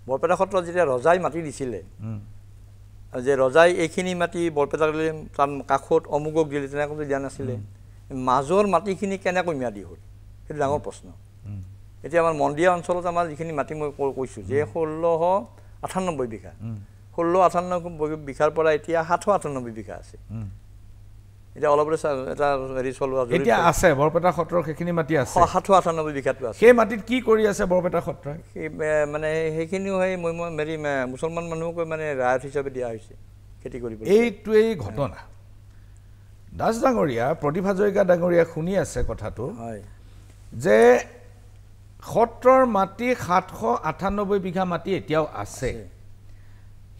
বৰপেটা সত্ৰত যেতিয়া ৰজাই মাটি দিছিলে যে ৰজাই এইখিনি মাটি বৰপেটালৈ তাৰ কাষত অমুকক দিলে তেনেকৈ দিয়া নাছিলে মাজৰ মাটিখিনি কেনেকৈ ম্যাদী হ'ল সেইটো ডাঙৰ প্ৰশ্ন এতিয়া আমাৰ মন্দিয়া অঞ্চলত আমাৰ যিখিনি মাটি মই কৈছোঁ যে 1698 বিঘা 1698 বিঘাৰ পৰা এতিয়া 798 বিঘা আছে এতিয়া অলপতে এটা হেৰি চলোৱা এতিয়া আছে বৰপেটা সত্ৰৰ সেইখিনি মাটি আছে 798 বিঘাটো আছে সেই মাটিত কি কৰি আছে বৰপেটা সত্ৰই মানে সেইখিনিও সেই মই মেৰি মুছলমান মানুহক মানে ৰায়ত হিচাপে দিয়া হৈছে খেতি কৰিবলৈ এইটোৱেই ঘটনা দাস ডাঙৰীয়া প্ৰদীপ হাজৰিকা ডাঙৰীয়া শুনি আছে কথাটো যে সত্ৰৰ মাটি 798 বিঘা মাটি এতিয়াও আছে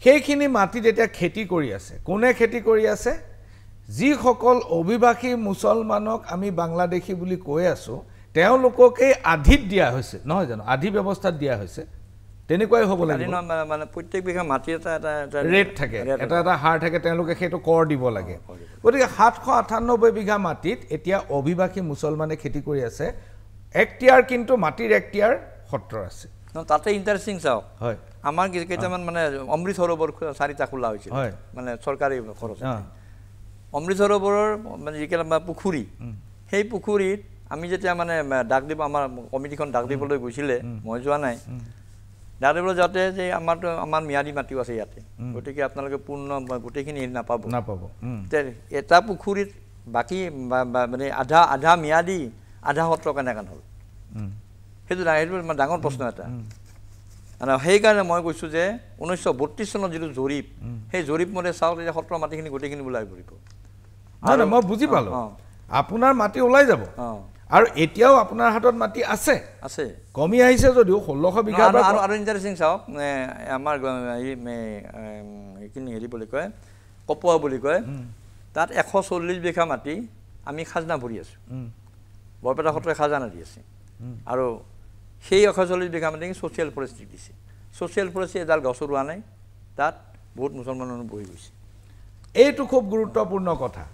সেইখিনি মাটিত এতিয়া খেতি কৰি আছে কোনে খেতি কৰি আছে যিসকল অভিবাসী মুছলমানক আমি বাংলাদেশী বুলি কৈ আছোঁ তেওঁলোককেই আধিত দিয়া হৈছে নহয় জানো আধি ব্যৱস্থাত দিয়া হৈছে তেনেকুৱাই হ'ব লাগিব মানে প্ৰত্যেক বিঘা মাটি এটা ৰেট থাকে এটা হাৰ থাকে তেওঁলোকে সেইটো কৰ দিব লাগে গতিকে 798 বিঘা মাটিত এতিয়া অভিবাসী মুছলমানে খেতি কৰি আছে এক্টিয়াৰ কিন্তু মাটিৰ এক্টিয়াৰ সত্ৰ আছে তাতে ইণ্টাৰেষ্টিং চাওক হয় আমাৰ কেইটামান মানে অমৃত সৰোবৰ 4টা খোলা হৈছিল মানে চৰকাৰী খৰচ অমৃত সৰোবৰৰ মানে যিকেইটা পুখুৰী সেই পুখুৰীত আমি যেতিয়া মানে ডাক দিব আমাৰ কমিটিখন ডাক দিবলৈ গৈছিলে মই যোৱা নাই ডাক দিবলৈ যাওঁতে যে আমাৰ ম্যাদী মাটিও আছে ইয়াতে গতিকে আপোনালোকে পূৰ্ণ গোটেইখিনি নাপাব এটা পুখুৰীত বাকী মানে আধা ম্যাদী আধা সত্ৰ কেনেকৈ হ'ল সেইটো ডাঙৰ প্ৰশ্ন এটা আৰু সেইকাৰণে মই কৈছোঁ যে 1932 চনত যিটো জৰীপ সেই জৰীপ মতে চাওক তেতিয়া সত্ৰৰ মাটিখিনি গোটেইখিনি ওলাই পৰিব আৰু মই বুজি পালোঁ আপোনাৰ মাটি ওলাই যাব আৰু এতিয়াও আপোনাৰ হাতত মাটি আছে আছে কমি আহিছে যদিও 1600 বিঘা আৰু ইণ্টাৰেষ্টিং চাওক আমাৰ এইখিনি হেৰি বুলি কয় কপোৱা বুলি কয় তাত 140 বিঘা মাটি আমি খাজনা ভৰি আছোঁ বৰপেটা সত্ৰই খাজানা দি আছে আৰু সেই 140 বিঘা মাটি ছ'চিয়েল ফৰেষ্ট্ৰি দিছে ছ'চিয়েল ফৰেষ্ট্ৰি এডাল গছো ৰোৱা নাই তাত বহুত মুছলমান মানুহ বহি গৈছে এইটো খুব গুৰুত্বপূৰ্ণ কথা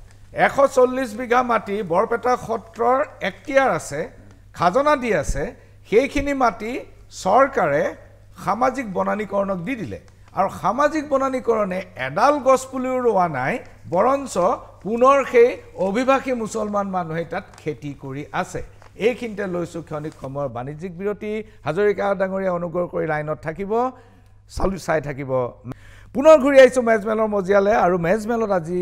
140 বিঘা মাটি বৰপেটা সত্ৰৰ এক্টিয়াৰ আছে খাজনা দি আছে সেইখিনি মাটি চৰকাৰে সামাজিক বনানীকৰণক দি দিলে আৰু সামাজিক বনানীকৰণে এডাল গছ পুলিও ৰোৱা নাই বৰঞ্চ পুনৰ সেই অভিবাসী মুছলমান মানুহে তাত খেতি কৰি আছে এইখিনিতে লৈছোঁ ক্ষণিক সময়ৰ বাণিজ্যিক বিৰতি হাজৰিকা ডাঙৰীয়া অনুগ্ৰহ কৰি লাইনত থাকিব চাই থাকিব পুনৰ ঘূৰি আহিছোঁ মেজমেলৰ মজিয়ালৈ আৰু মেজমেলত আজি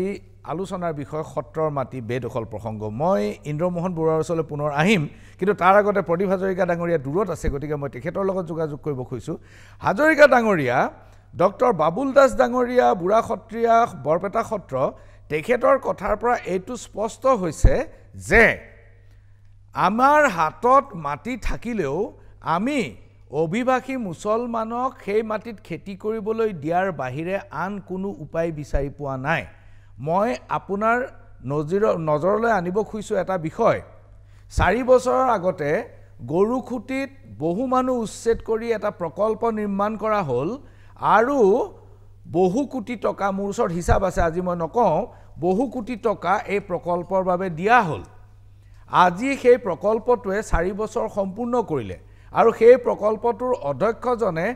আলোচনাৰ বিষয় সত্ৰৰ মাটি বেদখল প্ৰসংগ মই ইন্দ্ৰমোহন বৰুৱাৰ ওচৰলৈ পুনৰ আহিম কিন্তু তাৰ আগতে প্ৰদীপ হাজৰিকা ডাঙৰীয়া দূৰত আছে গতিকে মই তেখেতৰ লগত যোগাযোগ কৰিব খুজিছোঁ হাজৰিকা ডাঙৰীয়া ডক্টৰ বাবুল দাস ডাঙৰীয়া বুঢ়া সত্ৰীয়া বৰপেটা সত্ৰ তেখেতৰ কথাৰ পৰা এইটো স্পষ্ট হৈছে যে আমাৰ হাতত মাটি থাকিলেও আমি অভিবাসী মুছলমানক সেই মাটিত খেতি কৰিবলৈ দিয়াৰ বাহিৰে আন কোনো উপায় বিচাৰি পোৱা নাই মই আপোনাৰ নজৰলৈ আনিব খুজিছোঁ এটা বিষয় 4 বছৰৰ আগতে গৰুখুটিত বহু মানুহ উচ্ছেদ কৰি এটা প্ৰকল্প নিৰ্মাণ কৰা হ'ল আৰু বহু কোটি টকা মোৰ ওচৰত হিচাপ আছে আজি মই নকওঁ বহু কোটি টকা এই প্ৰকল্পৰ বাবে দিয়া হ'ল আজি সেই প্ৰকল্পটোৱে 4 বছৰ সম্পূৰ্ণ কৰিলে আৰু সেই প্ৰকল্পটোৰ অধ্যক্ষজনে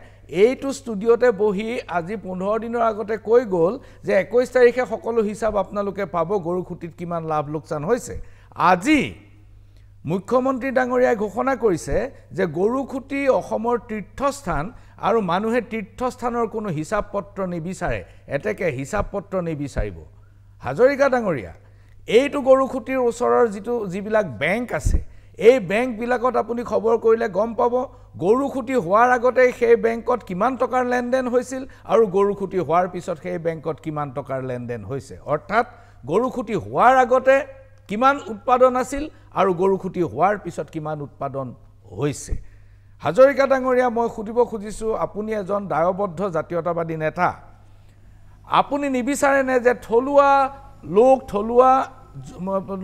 এইটো ষ্টুডিঅ'তে বহি আজি 15 দিনৰ আগতে কৈ গ'ল যে 21 তাৰিখে সকলো হিচাপ আপোনালোকে পাব গৰুখুটিত কিমান লাভ লোকচান হৈছে আজি মুখ্যমন্ত্ৰী ডাঙৰীয়াই ঘোষণা কৰিছে যে গৰুখুটি অসমৰ তীৰ্থস্থান আৰু মানুহে তীৰ্থস্থানৰ কোনো হিচাপ পত্ৰ নিবিচাৰে এতেকে হিচাপ পত্ৰ নিবিচাৰিব হাজৰিকা ডাঙৰীয়া এইটো গৰুখুটিৰ ওচৰৰ যিবিলাক বেংক আছে এই বেংকবিলাকত আপুনি খবৰ কৰিলে গম পাব গৰুখুটি হোৱাৰ আগতে সেই বেংকত কিমান টকাৰ লেনদেন হৈছিল আৰু গৰুখুটি হোৱাৰ পিছত সেই বেংকত কিমান টকাৰ লেনদেন হৈছে অৰ্থাৎ গৰুখুটি হোৱাৰ আগতে কিমান উৎপাদন আছিল আৰু গৰুখুটি হোৱাৰ পিছত কিমান উৎপাদন হৈছে হাজৰিকা ডাঙৰীয়া মই সুধিব খুজিছোঁ আপুনি এজন দায়বদ্ধ জাতীয়তাবাদী নেতা আপুনি নিবিচাৰেনে যে থলুৱা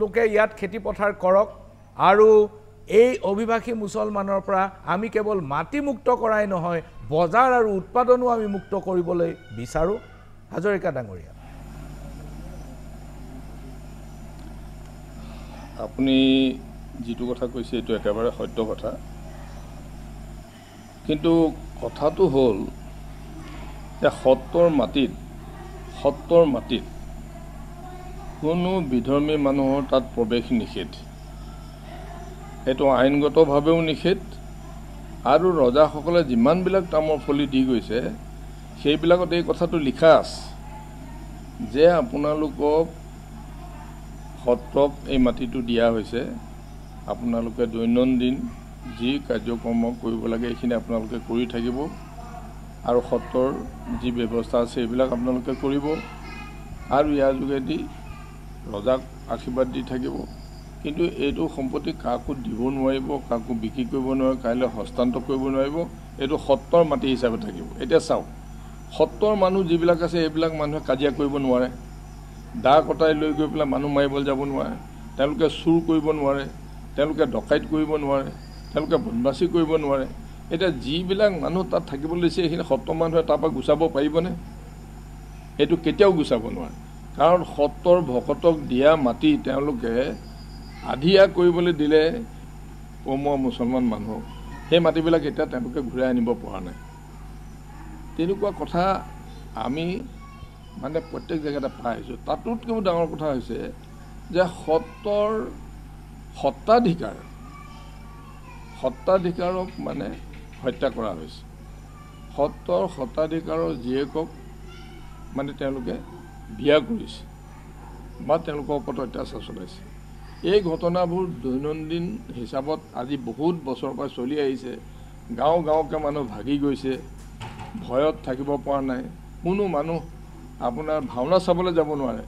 লোকে ইয়াত খেতি পথাৰ কৰক আৰু এই অভিবাসী মুছলমানৰ পৰা আমি কেৱল মাটি মুক্ত কৰাই নহয় বজাৰ আৰু উৎপাদনো আমি মুক্ত কৰিবলৈ বিচাৰোঁ হাজৰিকা ডাঙৰীয়া আপুনি যিটো কথা কৈছে এইটো একেবাৰে সত্য কথা কিন্তু কথাটো হ'ল যে সত্ৰৰ মাটিত কোনো বিধৰ্মী মানুহৰ তাত প্ৰৱেশ নিষেধ এইটো আইনগতভাৱেও নিষেধ আৰু ৰজাসকলে যিমানবিলাক তামৰ ফলি দি গৈছে সেইবিলাকত এই কথাটো লিখা আছে যে আপোনালোকক সত্ৰক এই মাটিটো দিয়া হৈছে আপোনালোকে দৈনন্দিন যি কাৰ্যক্ৰম কৰিব লাগে এইখিনি আপোনালোকে কৰি থাকিব আৰু সত্ৰৰ যি ব্যৱস্থা আছে এইবিলাক আপোনালোকে কৰিব আৰু ইয়াৰ যোগেদি ৰজাক আশীৰ্বাদ দি থাকিব কিন্তু এইটো সম্পত্তি কাকো দিব নোৱাৰিব কাকো বিক্ৰী কৰিব নোৱাৰিব কাইলৈ হস্তান্তৰ কৰিব নোৱাৰিব এইটো সত্ৰৰ মাটি হিচাপে থাকিব এতিয়া চাওক সত্ৰৰ মানুহ যিবিলাক আছে এইবিলাক মানুহে কাজিয়া কৰিব নোৱাৰে দা কটাই লৈ গৈ পেলাই মানুহ মাৰিবলৈ যাব নোৱাৰে তেওঁলোকে চুৰ কৰিব নোৱাৰে তেওঁলোকে ডকাইত কৰিব নোৱাৰে তেওঁলোকে বদমাচি কৰিব নোৱাৰে এতিয়া যিবিলাক মানুহ তাত থাকিবলৈ লৈছে এইখিনি সত্ৰ মানুহে তাৰ পৰা গুচাব পাৰিবনে এইটো কেতিয়াও গুচাব নোৱাৰে কাৰণ সত্ৰৰ ভকতক দিয়া মাটি তেওঁলোকে আধিয়া কৰিবলৈ দিলে কমোৱা মুছলমান মানুহক সেই মাটিবিলাক এতিয়া তেওঁলোকে ঘূৰাই আনিব পৰা নাই তেনেকুৱা কথা আমি মানে প্ৰত্যেক জেগাতে পাই আহিছোঁ তাতোতকৈও ডাঙৰ কথা হৈছে যে সত্ৰৰ সত্ৰাধিকাৰক মানে হত্যা কৰা হৈছে সত্ৰৰ সত্ৰাধিকাৰৰ জীয়েকক মানে তেওঁলোকে বিয়া কৰিছে বা তেওঁলোকৰ ওপৰত অত্যাচাৰ চলাইছে এই ঘটনাবোৰ দৈনন্দিন হিচাপত আজি বহুত বছৰৰ পৰা চলি আহিছে গাঁৱকে মানুহ ভাগি গৈছে ভয়ত থাকিব পৰা নাই কোনো মানুহ আপোনাৰ ভাওনা চাবলৈ যাব নোৱাৰে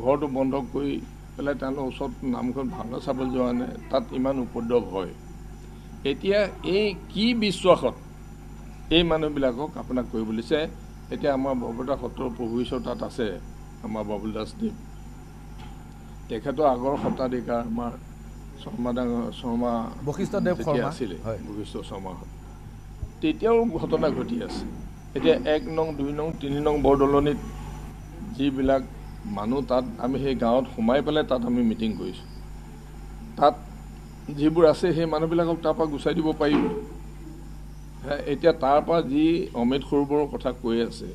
ঘৰটো বন্ধ কৰি পেলাই তেওঁলোকৰ ওচৰত নামঘৰত ভাওনা চাবলৈ যোৱা নাই তাত ইমান উপদ্ৰৱ হয় এতিয়া এই কি বিশ্বাসত এই মানুহবিলাকক আপোনাক কৰিব দিছে এতিয়া আমাৰ বৰপেটা সত্ৰৰ প্ৰভু ঈশ্বৰ তাত আছে আমাৰ বাবুল দাসদেৱ তেখেতৰ আগৰ সত্ৰাধিকাৰ আমাৰ শৰ্মা বশিষ্ঠদেৱ আছিলে বশিষ্ঠ শৰ্মা তেতিয়াও ঘটনা ঘটি আছে এতিয়া 1 নং 2 নং 3 নং বৰদলনিত যিবিলাক মানুহ তাত আমি সেই গাঁৱত সোমাই পেলাই তাত আমি মিটিং কৰিছোঁ তাত যিবোৰ আছে সেই মানুহবিলাকক তাৰ পৰা গুচাই দিব পাৰিব এতিয়া তাৰ পৰা যি অমৃত সৰোবৰৰ কথা কৈ আছে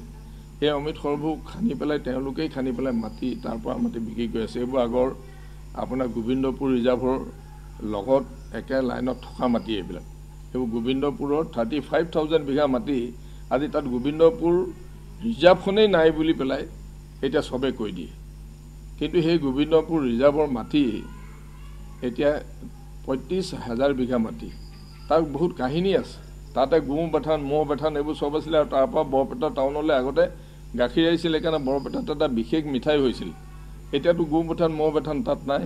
সেই অমৃত সৰোবৰ খান্দি পেলাই তেওঁলোকেই খান্দি পেলাই মাটি তাৰ পৰা মাটি বিক্ৰী কৰি আছে এইবোৰ আগৰ আপোনাৰ গোবিন্দপুৰ ৰিজাৰ্ভৰ লগত একে লাইনত থকা মাটি এইবিলাক এইবোৰ গোবিন্দপুৰৰ 35,000 বিঘা মাটি আজি তাত গোবিন্দপুৰ ৰিজাৰ্ভখনেই নাই বুলি পেলাই এতিয়া সবে কৈ দিয়ে কিন্তু সেই গোবিন্দপুৰ ৰিজাৰ্ভৰ মাটি এতিয়া 35,000 বিঘা মাটি তাৰ বহুত কাহিনী আছে তাতে গুম বেঠান মহ বেঠান এইবোৰ সব আছিলে আৰু তাৰ পৰা বৰপেটা টাউনলৈ আগতে গাখীৰ আহিছিল সেইকাৰণে বৰপেটাত এটা বিশেষ মিঠাই হৈছিল এতিয়াতো গুম বেঠান মহ বেঠান তাত নাই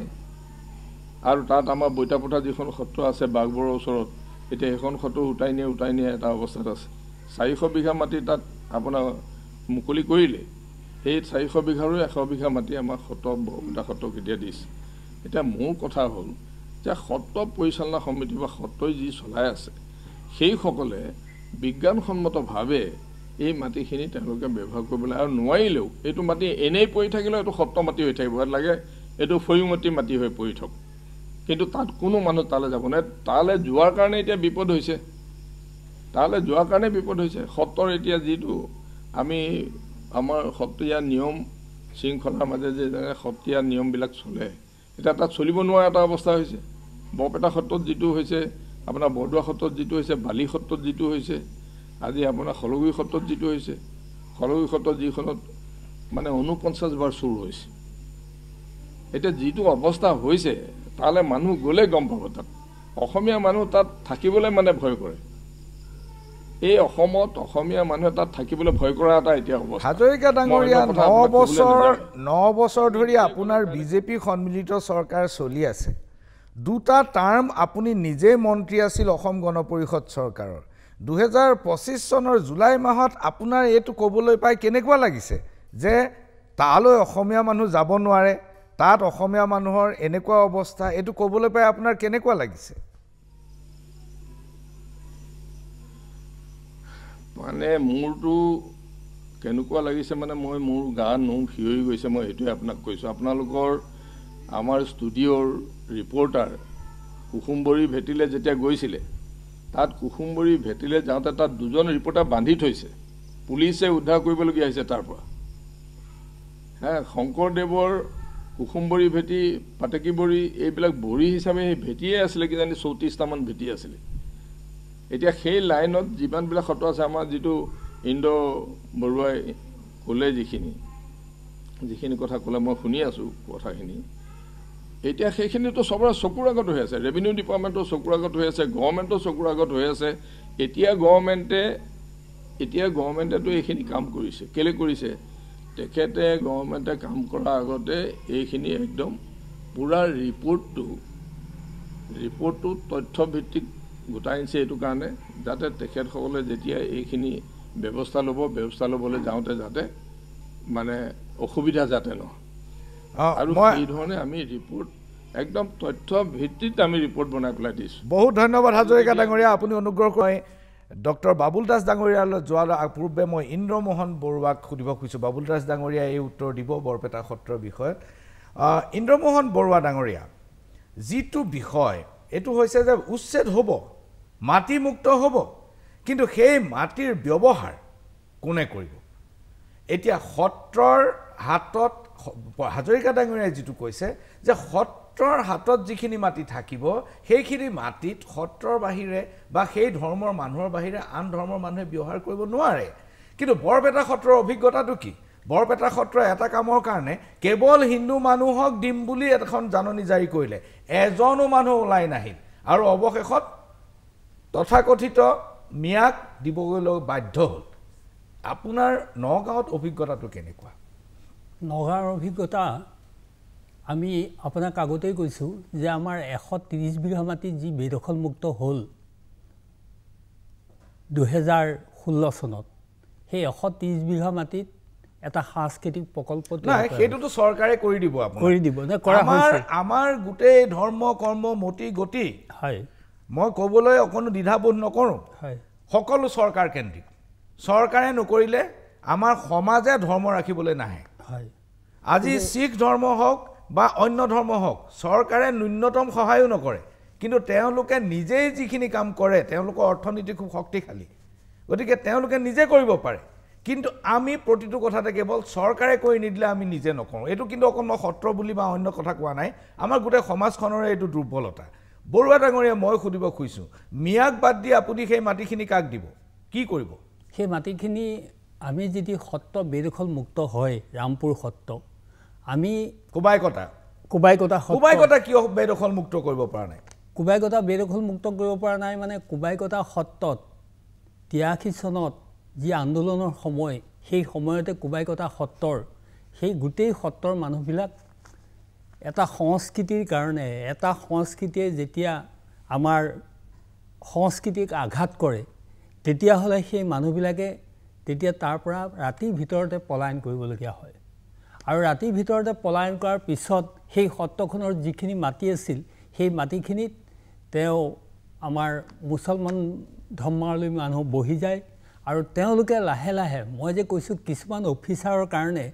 আৰু তাত আমাৰ বৈতাপথা যিখন সত্ৰ আছে বাগবৰৰ ওচৰত এতিয়া সেইখন সত্ৰ উটাই নিয়ে এটা অৱস্থাত আছে 400 বিঘা মাটি তাত আপোনাৰ মুকলি কৰিলে সেই 400 বিঘাৰো 100 বিঘা মাটি আমাক বৰপেটা সত্ৰক এতিয়া দিছে এতিয়া মোৰ কথা হ'ল যে সত্ৰ পৰিচালনা সমিতি বা সত্ৰই যি চলাই আছে সেইসকলে বিজ্ঞানসন্মতভাৱে এই মাটিখিনি তেওঁলোকে ব্যৱহাৰ কৰিবলৈ আৰু নোৱাৰিলেও এইটো মাটি এনেই পৰি থাকিলেও এইটো সত্ৰ মাটি হৈ থাকিব লাগে এইটো ফয়ুমতি মাটি হৈ পৰি থাকক কিন্তু তাত কোনো মানুহ তালৈ যাব নাই তালৈ যোৱাৰ কাৰণে এতিয়া বিপদ হৈছে তালৈ যোৱাৰ কাৰণে বিপদ হৈছে সত্ৰৰ এতিয়া যিটো আমি আমাৰ সত্ৰীয়া নিয়ম শৃংখলাৰ মাজে যে সত্ৰীয়া নিয়মবিলাক চলে এটা তাত চলিব নোৱাৰা এটা অৱস্থা হৈছে বৰপেটা সত্ৰত যিটো হৈছে আপোনাৰ বৰদোৱা সত্ৰত যিটো হৈছে বালি সত্ৰত যিটো হৈছে আজি আপোনাৰ খলগুৰি সত্ৰত যিটো হৈছে খলগুৰি সত্ৰত যিখনত মানে 49 বাৰ চুৰ হৈছে এতিয়া যিটো অৱস্থা হৈছে তালৈ মানুহ গ'লে গম পাব তাত অসমীয়া মানুহ তাত থাকিবলৈ মানে ভয় কৰে এই অসমত অসমীয়া মানুহে তাত থাকিবলৈ ভয় কৰা এটা এতিয়া অৱস্থা হাজৰিকা ডাঙৰীয়া 9 বছৰ ধৰি আপোনাৰ বিজেপি সন্মিলিত চৰকাৰ চলি আছে দুটা টাৰ্ম আপুনি নিজে মন্ত্ৰী আছিল অসম গণ পৰিষদ চৰকাৰৰ 2025 চনৰ জুলাই মাহত আপোনাৰ এইটো ক'বলৈ পাই কেনেকুৱা লাগিছে যে তালৈ অসমীয়া মানুহ যাব নোৱাৰে তাত অসমীয়া মানুহৰ এনেকুৱা অৱস্থা এইটো ক'বলৈ পাই আপোনাৰ কেনেকুৱা লাগিছে মানে মোৰটো কেনেকুৱা লাগিছে মানে মই মোৰ গা নোম হিয়ৰি গৈছে মই এইটোৱে আপোনাক কৈছোঁ আপোনালোকৰ আমাৰ ষ্টুডিঅ'ৰ ৰিপৰ্টাৰ কুসুমবৰী ভেটিলে যেতিয়া গৈছিলে তাত কুসুমবৰী ভেটিলে যাওঁতে তাত দুজন ৰিপৰ্টাৰ বান্ধি থৈছে পুলিচে উদ্ধাৰ কৰিবলগীয়া হৈছে তাৰ পৰা শংকৰদেৱৰ কুসুমবৰী ভেটি পাটেকীবৰী এইবিলাক বৰী হিচাপে সেই ভেটিয়ে আছিলে কিজানি 34টামান ভেটি আছিলে এতিয়া সেই লাইনত যিমানবিলাক সত্ৰ আছে আমাৰ যিটো ইন্দ্ৰ বৰুৱাই ক'লে যিখিনি কথা ক'লে মই শুনি আছোঁ কথাখিনি এতিয়া সেইখিনিতো চবৰে চকুৰ আগত হৈ আছে ৰেভিনিউ ডিপাৰ্টমেণ্টৰ চকুৰ আগত হৈ আছে গভৰ্ণমেণ্টৰ চকুৰ আগত হৈ আছে এতিয়া গভৰ্ণমেণ্টেতো এইখিনি কাম কৰিছে কেলে কৰিছে তেখেতে গভৰ্ণমেণ্টে কাম কৰাৰ আগতে এইখিনি একদম পুৰা ৰিপৰ্টটো তথ্যভিত্তিক গোটাই আনিছে এইটো কাৰণে যাতে তেখেতসকলে যেতিয়া এইখিনি ব্যৱস্থা ল'বলৈ যাওঁতে যাতে মানে অসুবিধা যাতে নহয় আৰু এই ধৰণে আমি ৰিপৰ্ট একদম তথ্য ভিত্তিত আমি ৰিপৰ্ট বনাই পেলাই দিছোঁ বহুত ধন্যবাদ হাজৰিকা ডাঙৰীয়া আপুনি অনুগ্ৰহ কৰি ডক্টৰ বাবুল দাস ডাঙৰীয়ালৈ যোৱাৰ পূৰ্বে মই ইন্দ্ৰমোহন বৰুৱাক সুধিব খুজিছোঁ বাবুল দাস ডাঙৰীয়াই এই উত্তৰ দিব বৰপেটা সত্ৰৰ বিষয়ত ইন্দ্ৰমোহন বৰুৱা ডাঙৰীয়া যিটো বিষয় এইটো হৈছে যে উচ্ছেদ হ'ব মাটি মুক্ত হ'ব কিন্তু সেই মাটিৰ ব্যৱহাৰ কোনে কৰিব এতিয়া সত্ৰৰ হাতত হাজৰিকা ডাঙৰীয়াই যিটো কৈছে যে সত্ৰৰ হাতত যিখিনি মাটি থাকিব সেইখিনি মাটিত সত্ৰৰ বাহিৰে বা সেই ধৰ্মৰ মানুহৰ বাহিৰে আন ধৰ্মৰ মানুহে ব্যৱহাৰ কৰিব নোৱাৰে কিন্তু বৰপেটা সত্ৰৰ অভিজ্ঞতাটো কি বৰপেটা সত্ৰৰ এটা কামৰ কাৰণে কেৱল হিন্দু মানুহক দিম বুলি এখন জাননী জাৰি কৰিলে এজনো মানুহ ওলাই নাহিল আৰু অৱশেষত তথাকথিত মিয়াক দিবলৈ বাধ্য হ'ল আপোনাৰ নগাঁৱত অভিজ্ঞতাটো কেনেকুৱা নগাঁৱৰ অভিজ্ঞতা আমি আপোনাক আগতেই কৈছোঁ যে আমাৰ 130 বিঘা মাটি যি বেদখলমুক্ত হ'ল 2016 চনত সেই 130 বিঘা মাটিত এটা সাংস্কৃতিক প্ৰকল্প নাই সেইটোতো চৰকাৰে কৰি দিব আপুনি কৰি দিব নে কৰা হৈছে আমাৰ গোটেই ধৰ্ম কৰ্ম মতি গতি হয় মই ক'বলৈ অকণো দ্বিধাবোধ নকৰোঁ হয় সকলো চৰকাৰ কেন্দ্ৰিক চৰকাৰে নকৰিলে আমাৰ সমাজে ধৰ্ম ৰাখিবলৈ নাহে হয় আজি শিখ ধৰ্ম হওক বা অন্য ধৰ্ম হওক চৰকাৰে ন্যূনতম সহায়ো নকৰে কিন্তু তেওঁলোকে নিজেই যিখিনি কাম কৰে তেওঁলোকৰ অৰ্থনীতি খুব শক্তিশালী গতিকে তেওঁলোকে নিজে কৰিব পাৰে কিন্তু আমি প্ৰতিটো কথাতে কেৱল চৰকাৰে কৰি নিদিলে আমি নিজে নকৰোঁ এইটো কিন্তু অকল মই সত্ৰ বুলি বা অন্য কথা কোৱা নাই আমাৰ গোটেই সমাজখনৰে এইটো দুৰ্বলতা বৰুৱা ডাঙৰীয়া মই সুধিব খুজিছোঁ মিয়াক বাদ দি আপুনি সেই মাটিখিনি কাক দিব কি কৰিব সেই মাটিখিনি আমি যদি সত্ৰ বেদখল মুক্ত হয় ৰামপুৰ সত্ৰ আমি কুবাইকটা কিয় বেদখল মুক্ত কৰিব পৰা নাই কুবাইকটা বেদখল মুক্ত কৰিব পৰা নাই মানে কুবাইকটা সত্ৰত 83 চনত যি আন্দোলনৰ সময় সেই সময়তে কুবাইকটা সত্ৰৰ সেই গোটেই সত্ৰৰ মানুহবিলাক এটা সংস্কৃতিৰ কাৰণে এটা সংস্কৃতিয়ে যেতিয়া আমাৰ সংস্কৃতিক আঘাত কৰে তেতিয়াহ'লে সেই মানুহবিলাকে তেতিয়া তাৰ পৰা ৰাতিৰ ভিতৰতে পলায়ন কৰিবলগীয়া হয় আৰু ৰাতিৰ ভিতৰতে পলায়ন কৰাৰ পিছত সেই সত্ৰখনৰ যিখিনি মাটি আছিল সেই মাটিখিনিত তেওঁ আমাৰ মুছলমান ধৰ্মাৱলম্বী মানুহ বহি যায় আৰু তেওঁলোকে লাহে লাহে মই যে কৈছোঁ কিছুমান অফিচাৰৰ কাৰণে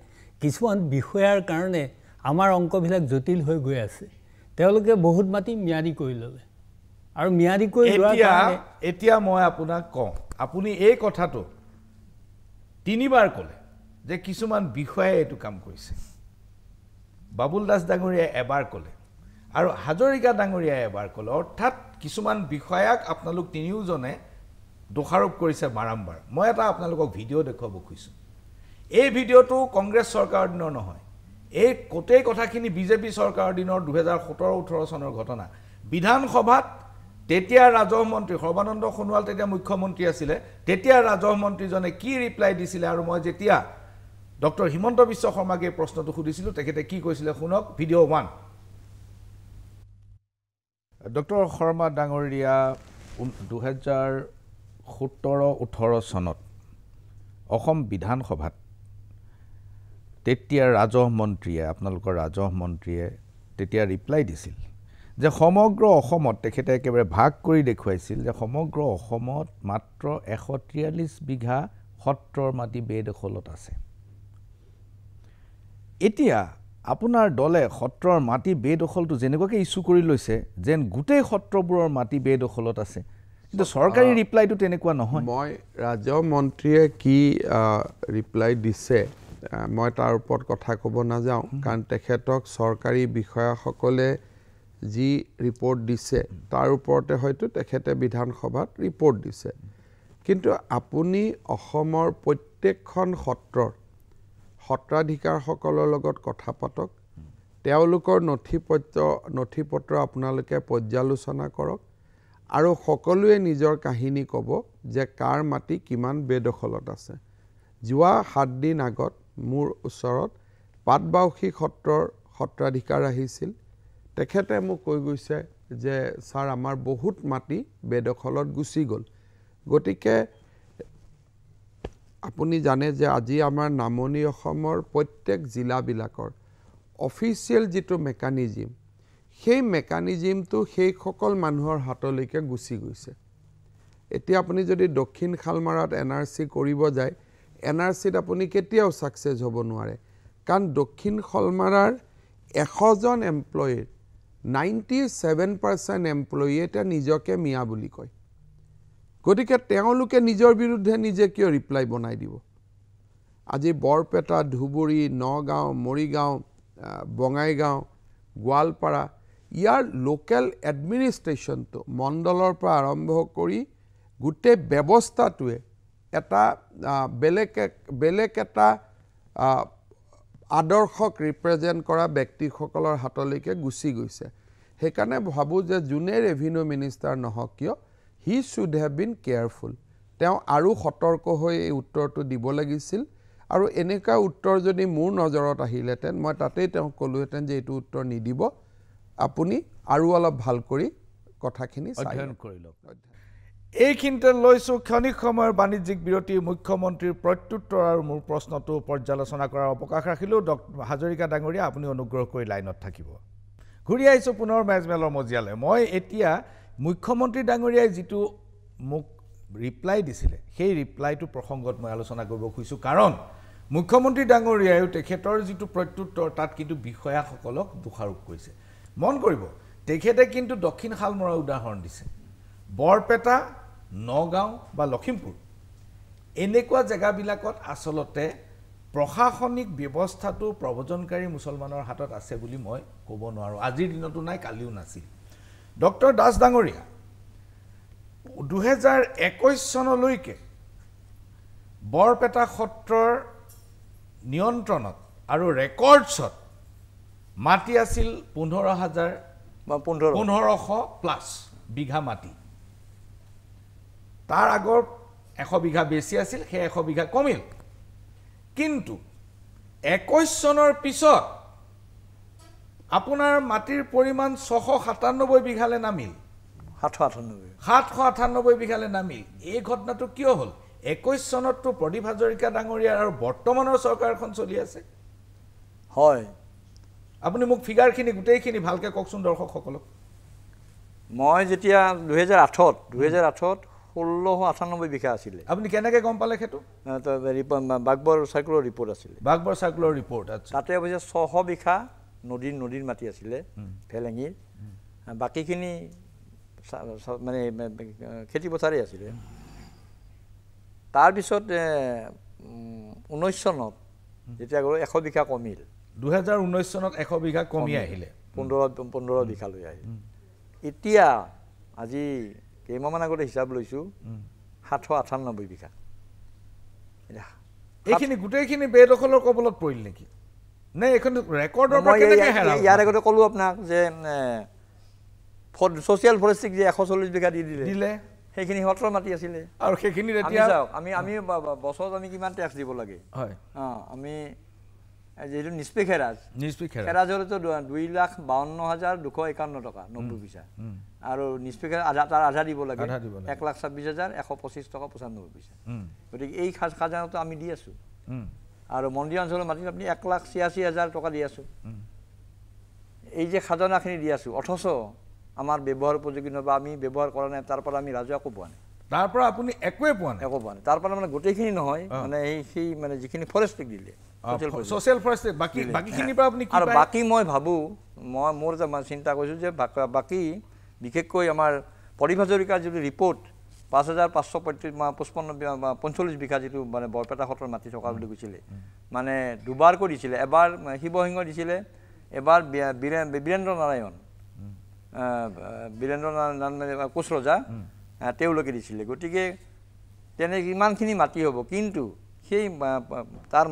কিছুমান বিষয়াৰ কাৰণে আমাৰ অংকবিলাক জটিল হৈ গৈ আছে তেওঁলোকে বহুত মাটি ম্যাদি কৰি ল'লে আৰু ম্যাদি কৰি লোৱাৰ কাৰণে এতিয়া মই আপোনাক কওঁ আপুনি এই কথাটো তিনিবাৰ ক'লে যে কিছুমান বিষয়াই এইটো কাম কৰিছে বাবুল দাস ডাঙৰীয়াই এবাৰ ক'লে আৰু হাজৰিকা ডাঙৰীয়াই এবাৰ ক'লে অৰ্থাৎ কিছুমান বিষয়াক আপোনালোক তিনিওজনে দোষাৰোপ কৰিছে বাৰম্বাৰ মই এটা আপোনালোকক ভিডিঅ' দেখুৱাব খুজিছোঁ এই ভিডিঅ'টো কংগ্ৰেছ চৰকাৰৰ দিনৰ নহয় এই গোটেই কথাখিনি বিজেপি চৰকাৰৰ দিনৰ 2017-18 চনৰ ঘটনা বিধানসভাত তেতিয়া ৰাজহ মন্ত্ৰী সৰ্বানন্দ সোণোৱাল তেতিয়া মুখ্যমন্ত্ৰী আছিলে তেতিয়া ৰাজহ মন্ত্ৰীজনে কি ৰিপ্লাই দিছিলে আৰু মই যেতিয়া ডক্টৰ হিমন্ত বিশ্ব শৰ্মাক এই প্ৰশ্নটো সুধিছিলোঁ তেখেতে কি কৈছিলে শুনক ভিডিঅ' 1 ডক্টৰ শৰ্মা ডাঙৰীয়া 2017-18 চনত অসম বিধানসভাত তেতিয়া ৰাজহ মন্ত্ৰীয়ে আপোনালোকৰ ৰাজহ মন্ত্ৰীয়ে তেতিয়া ৰিপ্লাই দিছিল যে সমগ্ৰ অসমত তেখেতে একেবাৰে ভাগ কৰি দেখুৱাইছিল যে সমগ্ৰ অসমত মাত্ৰ 143 বিঘা সত্ৰৰ মাটি বেদখলত আছে এতিয়া আপোনাৰ দলে সত্ৰৰ মাটি বেদখলটো যেনেকুৱাকৈ ইছ্যু কৰি লৈছে যেন গোটেই সত্ৰবোৰৰ মাটি বেদখলত আছে কিন্তু চৰকাৰী ৰিপ্লাইটো তেনেকুৱা নহয় মই ৰাজহ মন্ত্ৰীয়ে কি ৰিপ্লাই দিছে মই তাৰ ওপৰত কথা ক'ব নাযাওঁ কাৰণ তেখেতক চৰকাৰী বিষয়াসকলে যি ৰিপৰ্ট দিছে তাৰ ওপৰতে হয়তো তেখেতে বিধানসভাত ৰিপৰ্ট দিছে কিন্তু আপুনি অসমৰ প্ৰত্যেকখন সত্ৰৰ সত্ৰাধিকাৰসকলৰ লগত কথা পাতক তেওঁলোকৰ নথি পত্ৰ আপোনালোকে পৰ্যালোচনা কৰক আৰু সকলোৱে নিজৰ কাহিনী ক'ব যে কাৰ মাটি কিমান বেদখলত আছে যোৱা 7 দিন আগত মোৰ ওচৰত পাটবাউসী সত্ৰৰ সত্ৰাধিকাৰ আহিছিল তেখেতে মোক কৈ গৈছে যে স্যাৰ আমাৰ বহুত মাটি বেদখলত গুচি গ'ল গতিকে আপুনি জানে যে আজি আমাৰ নামনি অসমৰ প্ৰত্যেক জিলাবিলাকৰ অফিচিয়েল যিটো মেকানিজিম সেই মেকানিজিমটো সেই সকল মানুহৰ হাতলৈকে গুচি গৈছে এতিয়া আপুনি যদি দক্ষিণ খালমাৰাত এনআৰচি কৰিব যায় এনআৰচিত আপুনি কেতিয়াও সাকসেস হ'ব নোৱাৰে কাৰণ দক্ষিণ খালমাৰাৰ 100 জন এমপ্লয়িৰ 97% এমপ্লয়ি এটা নিজকে মিয়া বুলি কয় গতিকে তেওঁলোকে নিজৰ বিৰুদ্ধে নিজে কিয় ৰিপ্লাই বনাই দিব আজি বৰপেটা ধুবুৰী নগাঁও মৰিগাঁও বঙাইগাঁও গোৱালপাৰা ইয়াৰ লোকেল এডমিনিষ্ট্ৰেশ্যনটো মণ্ডলৰ পৰা আৰম্ভ কৰি গোটেই ব্যৱস্থাটোৱে এটা বেলেগ এটা আদৰ্শক ৰিপ্ৰেজেণ্ট কৰা ব্যক্তিসকলৰ হাতলৈকে গুচি গৈছে সেইকাৰণে ভাবোঁ যে যোনে ৰেভিনিউ মিনিষ্টাৰ নহওক কিয় he should have been careful তেওঁ আৰু সতৰ্ক হৈ এই উত্তৰটো দিব লাগিছিল আৰু এনেকুৱা উত্তৰ যদি মোৰ নজৰত আহিলেহেঁতেন মই তাতেই তেওঁক ক'লোহেঁতেন যে এইটো উত্তৰ নিদিব আপুনি আৰু অলপ ভাল কৰি কথাখিনি অধ্যয়ন কৰি লওক এইখিনিতে লৈছোঁ ক্ষণিক সময়ৰ বাণিজ্যিক বিৰতি মুখ্যমন্ত্ৰীৰ প্ৰত্যুত্তৰ আৰু মোৰ প্ৰশ্নটো পৰ্যালোচনা কৰাৰ অৱকাশ ৰাখিলোঁ হাজৰিকা ডাঙৰীয়া আপুনি অনুগ্ৰহ কৰি লাইনত থাকিব ঘূৰি আহিছোঁ পুনৰ মেজমেলৰ মজিয়ালৈ মই এতিয়া মুখ্যমন্ত্ৰী ডাঙৰীয়াই যিটো মোক ৰিপ্লাই দিছিলে সেই ৰিপ্লাইটো প্ৰসংগত মই আলোচনা কৰিব খুজিছোঁ কাৰণ মুখ্যমন্ত্ৰী ডাঙৰীয়ায়ো তেখেতৰ যিটো প্ৰত্যুত্তৰ তাত কিন্তু বিষয়াসকলক দোষাৰোপ কৰিছে মন কৰিব তেখেতে কিন্তু দক্ষিণ শালমৰাৰ উদাহৰণ দিছে বৰপেটা নগাঁও বা লখিমপুৰ এনেকুৱা জেগাবিলাকত আচলতে প্ৰশাসনিক ব্যৱস্থাটো প্ৰবজনকাৰী মুছলমানৰ হাতত আছে বুলি মই ক'ব নোৱাৰোঁ আজিৰ দিনতো নাই কালিও নাছিল ডক্টৰ দাস ডাঙৰীয়া 2021 চনলৈকে বৰপেটা সত্ৰৰ নিয়ন্ত্ৰণত আৰু ৰেকৰ্ডছত মাটি আছিল 15,000 বা 1500 প্লাছ বিঘা মাটি তাৰ আগৰ 100 বিঘা বেছি আছিল সেই 100 বিঘা কমিল কিন্তু 21 চনৰ পিছত আপোনাৰ মাটিৰ পৰিমাণ 697 বিঘালৈ নামিল 798 798 বিঘালৈ নামিল এই ঘটনাটো কিয় হ'ল 21 চনতটো প্ৰদীপ হাজৰিকা ডাঙৰীয়াৰ আৰু বৰ্তমানৰ চৰকাৰখন চলি আছে হয় আপুনি মোক ফিগাৰখিনি গোটেইখিনি ভালকৈ কওকচোন দৰ্শকসকলক মই যেতিয়া 2008 1698 বিঘা আছিলে আপুনি কেনেকৈ গম পালে সেইটো বাগবৰ চাৰ্কুলৰ ৰিপৰ্ট আছিলে বাগবৰ চাৰ্কুলৰ ৰিপৰ্ট আচ্ছা তাতে অৱশ্যে 600 বিঘা নদীৰ মাটি আছিলে ফেলেঙিৰ বাকীখিনি মানে খেতি পথাৰেই আছিলে তাৰপিছত 19 চনত যেতিয়া গ'লো 100 বিঘা কমিল 2019 চনত 100 বিঘা কমি আহিলে 15 বিঘা লৈ আহিল এতিয়া আজি কেইমাহমান আগতে হিচাপ লৈছোঁ 798 বিঘা এইখিনি গোটেইখিনি বেদখলৰ কবলত পৰিল নেকি নে এখন ৰেকৰ্ডৰ পৰা কেনেকৈ হেৰাল ইয়াৰ আগতে ক'লোঁ আপোনাক যে ছ'চিয়েল ফৰেষ্ট্ৰিক যে 140 বিঘা দি দিলে সেইখিনি সত্ৰৰ মাটি আছিলে আৰু সেইখিনি এতিয়া আমি বছৰত আমি কিমান টেক্স দিব লাগে হয় আমি যিহেতু নিষ্পেষ হেৰাজ হ'লেতো 2,52,251 টকা 90 পইচা আৰু নিষ্পেষ তাৰ আধা দিব লাগে 1,26,125 টকা 95 পইচা গতিকে এই খাজানাটো আমি দি আছোঁ আৰু মন্দিৰ অঞ্চলৰ মাটিত আপুনি 1,86,000 টকা দি আছোঁ এই যে খাজানাখিনি দি আছোঁ অথচ আমাৰ ব্যৱহাৰ উপযোগী নহয় বা আমি ব্যৱহাৰ কৰা নাই তাৰ পৰা আমি ৰাজহ একো পোৱা নাই তাৰ পৰা আপুনি একোৱে পোৱা নাই তাৰ পৰা মানে গোটেইখিনি নহয় মানে সেই মানে যিখিনি ফৰেষ্ট্ৰিক দিলে ছ'চিয়েল ফৰেষ্ট্ৰিক বাকীখিনিৰ পৰা আপুনি আৰু বাকী মই ভাবোঁ মোৰ যে চিন্তা কৰিছোঁ যে বাকী বিশেষকৈ আমাৰ প্ৰদীপ হাজৰিকাৰ যিটো ৰিপৰ্ট 5,545 বিঘা যিটো মানে বৰপেটা সত্ৰৰ মাটি থকা বুলি কৈছিলে মানে দুবাৰকৈ দিছিলে এবাৰ শিৱসিংহ দিছিলে এবাৰ বীৰেন্দ্ৰ নাৰায়ণ কোচ ৰজা তেওঁলোকে দিছিলে গতিকে তেনে ইমানখিনি মাটি হ'ব কিন্তু সেই তাৰ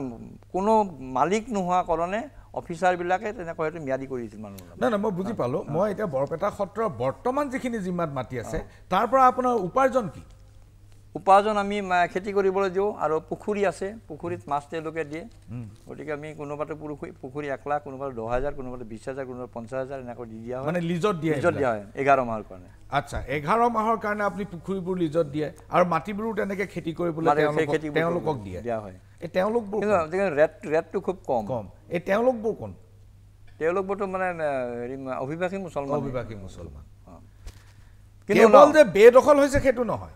কোনো মালিক নোহোৱা কাৰণে অফিচাৰবিলাকে তেনেকৈ হয়তো ম্যাদী কৰি দিছিল মানুহ নাই মই বুজি পালোঁ মই এতিয়া বৰপেটা সত্ৰৰ বৰ্তমান যিখিনি জিম্মাত মাটি আছে তাৰ পৰা আপোনাৰ উপাৰ্জন কি উপাৰ্জন আমি খেতি কৰিবলৈ দিওঁ আৰু পুখুৰী আছে পুখুৰীত মাছ তেওঁলোকে দিয়ে গতিকে আমি কোনোবাটো পুখুৰী 1 লাখ কোনোবাটো 10,000 কোনোবাটো 20,000 কোনোবাটো 50,000 এনেকৈ দি দিয়া হয় মানে লিজত দিয়া হয় 11 মাহৰ কাৰণে আচ্ছা 11 মাহৰ কাৰণে আপুনি পুখুৰীবোৰ লিজত দিয়ে আৰু মাটিবোৰো তেনেকৈ খেতি কৰিবলৈ তেওঁলোকক দিয়া হয় এই তেওঁলোকবোৰ ৰেটটো খুব কম এই তেওঁলোকবোৰ কোন তেওঁলোকবোৰতো মানে অভিবাসী মুছলমান কেৱল যে বেদখল হৈছে সেইটো নহয়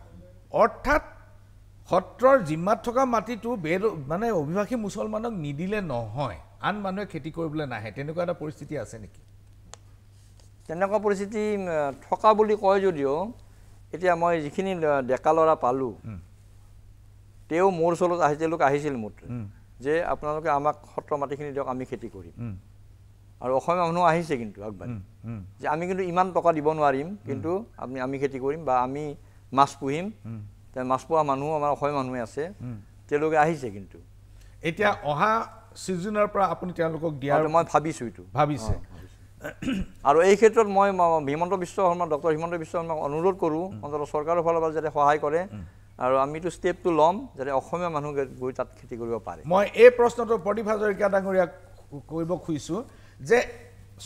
অৰ্থাৎ সত্ৰৰ জিম্মাত থকা মাটিটো মানে অভিবাসী মুছলমানক নিদিলে নহয় আন মানুহে খেতি কৰিবলৈ নাহে তেনেকুৱা এটা পৰিস্থিতি আছে নেকি তেনেকুৱা পৰিস্থিতি থকা বুলি কয় যদিও এতিয়া মই যিখিনি ডেকা ল'ৰা পালোঁ তেওঁ মোৰ ওচৰত তেওঁলোক আহিছিল মোৰ যে আপোনালোকে আমাক সত্ৰৰ মাটিখিনি দিয়ক আমি খেতি কৰিম আৰু অসমীয়া মানুহ আহিছে কিন্তু আগবাঢ়ি যে আমি কিন্তু ইমান টকা দিব নোৱাৰিম কিন্তু আমি খেতি কৰিম বা আমি মাছ পুহিম মাছ পোৱা মানুহ আমাৰ অসমীয়া মানুহে আছে তেওঁলোকে আহিছে কিন্তু এতিয়া অহা ছিজনৰ পৰা আপুনি তেওঁলোকক দিয়াৰ মই ভাবিছোঁ এইটো ভাবিছে আৰু এই ক্ষেত্ৰত মই হিমন্ত বিশ্ব শৰ্মা ডক্টৰ হিমন্ত বিশ্ব শৰ্মাক অনুৰোধ কৰোঁ অন্ততঃ চৰকাৰৰ ফালৰ পৰা যাতে সহায় কৰে আৰু আমিতো ষ্টেপটো ল'ম যাতে অসমীয়া মানুহ গৈ তাত খেতি কৰিব পাৰে মই এই প্ৰশ্নটো প্ৰদীপ হাজৰিকা ডাঙৰীয়াক কৰিব খুজিছোঁ যে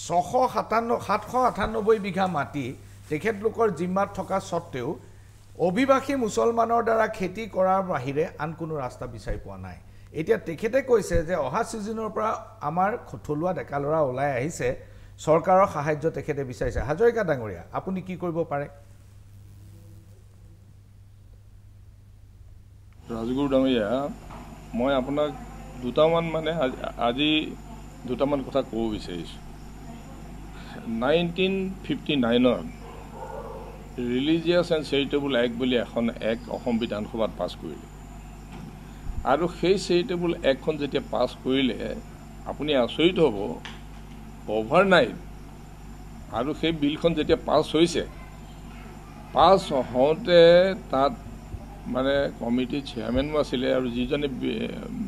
798 বিঘা মাটি তেখেতলোকৰ জিম্মাত থকা স্বত্তেও অভিবাসী মুছলমানৰ দ্বাৰা খেতি কৰাৰ বাহিৰে আন কোনো ৰাস্তা বিচাৰি পোৱা নাই এতিয়া তেখেতে কৈছে যে অহা ছিজনৰ পৰা আমাৰ থলুৱা ডেকা ল'ৰা ওলাই আহিছে চৰকাৰৰ সাহায্য তেখেতে বিচাৰিছে হাজৰিকা ডাঙৰীয়া আপুনি কি কৰিব পাৰে ৰাজগুৰু ডাঙৰীয়া মই আপোনাক দুটামান মানে আজি দুটামান কথা ক'ব বিচাৰিছোঁ 1959ত ৰিলিজিয়াছ এণ্ড চেৰিটেবল এক্ট বুলি এখন এক্ট অসম বিধানসভাত পাছ কৰিলে আৰু সেই চেৰিটেবল এক্টখন যেতিয়া পাছ কৰিলে আপুনি আচৰিত হ'ব অভাৰনাইট আৰু সেই বিলখন যেতিয়া পাছ হৈছে পাছ হওঁতে তাত মানে কমিটিৰ চেয়াৰমেনো আছিলে আৰু যিজনে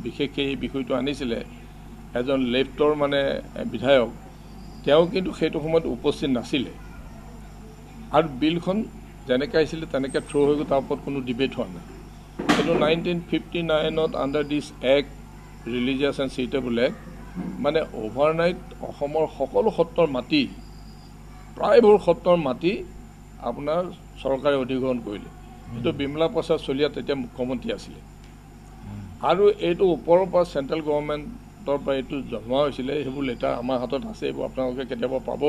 বিশেষকৈ এই বিষয়টো আনিছিলে এজন লেফ্টৰ মানে বিধায়ক তেওঁ কিন্তু সেইটো সময়ত উপস্থিত নাছিলে আৰু বিলখন যেনেকৈ আহিছিলে তেনেকৈ থ্ৰ' হৈ গ'ল তাৰ ওপৰত কোনো ডিবেট হোৱা নাই কিন্তু 1959ত under this act religious and charitable act মানে অভাৰনাইট অসমৰ সকলো সত্ৰৰ মাটি প্ৰায়বোৰ সত্ৰৰ মাটি আপোনাৰ চৰকাৰে অধিগ্ৰহণ কৰিলে এইটো বিমলা প্ৰসাদ চলিহা তেতিয়া মুখ্যমন্ত্ৰী আছিলে আৰু এইটো ওপৰৰ পৰা চেণ্ট্ৰেল গভৰ্ণমেণ্টৰ পৰা এইটো জনোৱা হৈছিলে সেইবোৰ লেটাৰ আমাৰ হাতত আছে এইবোৰ আপোনালোকে কেতিয়াবা পাব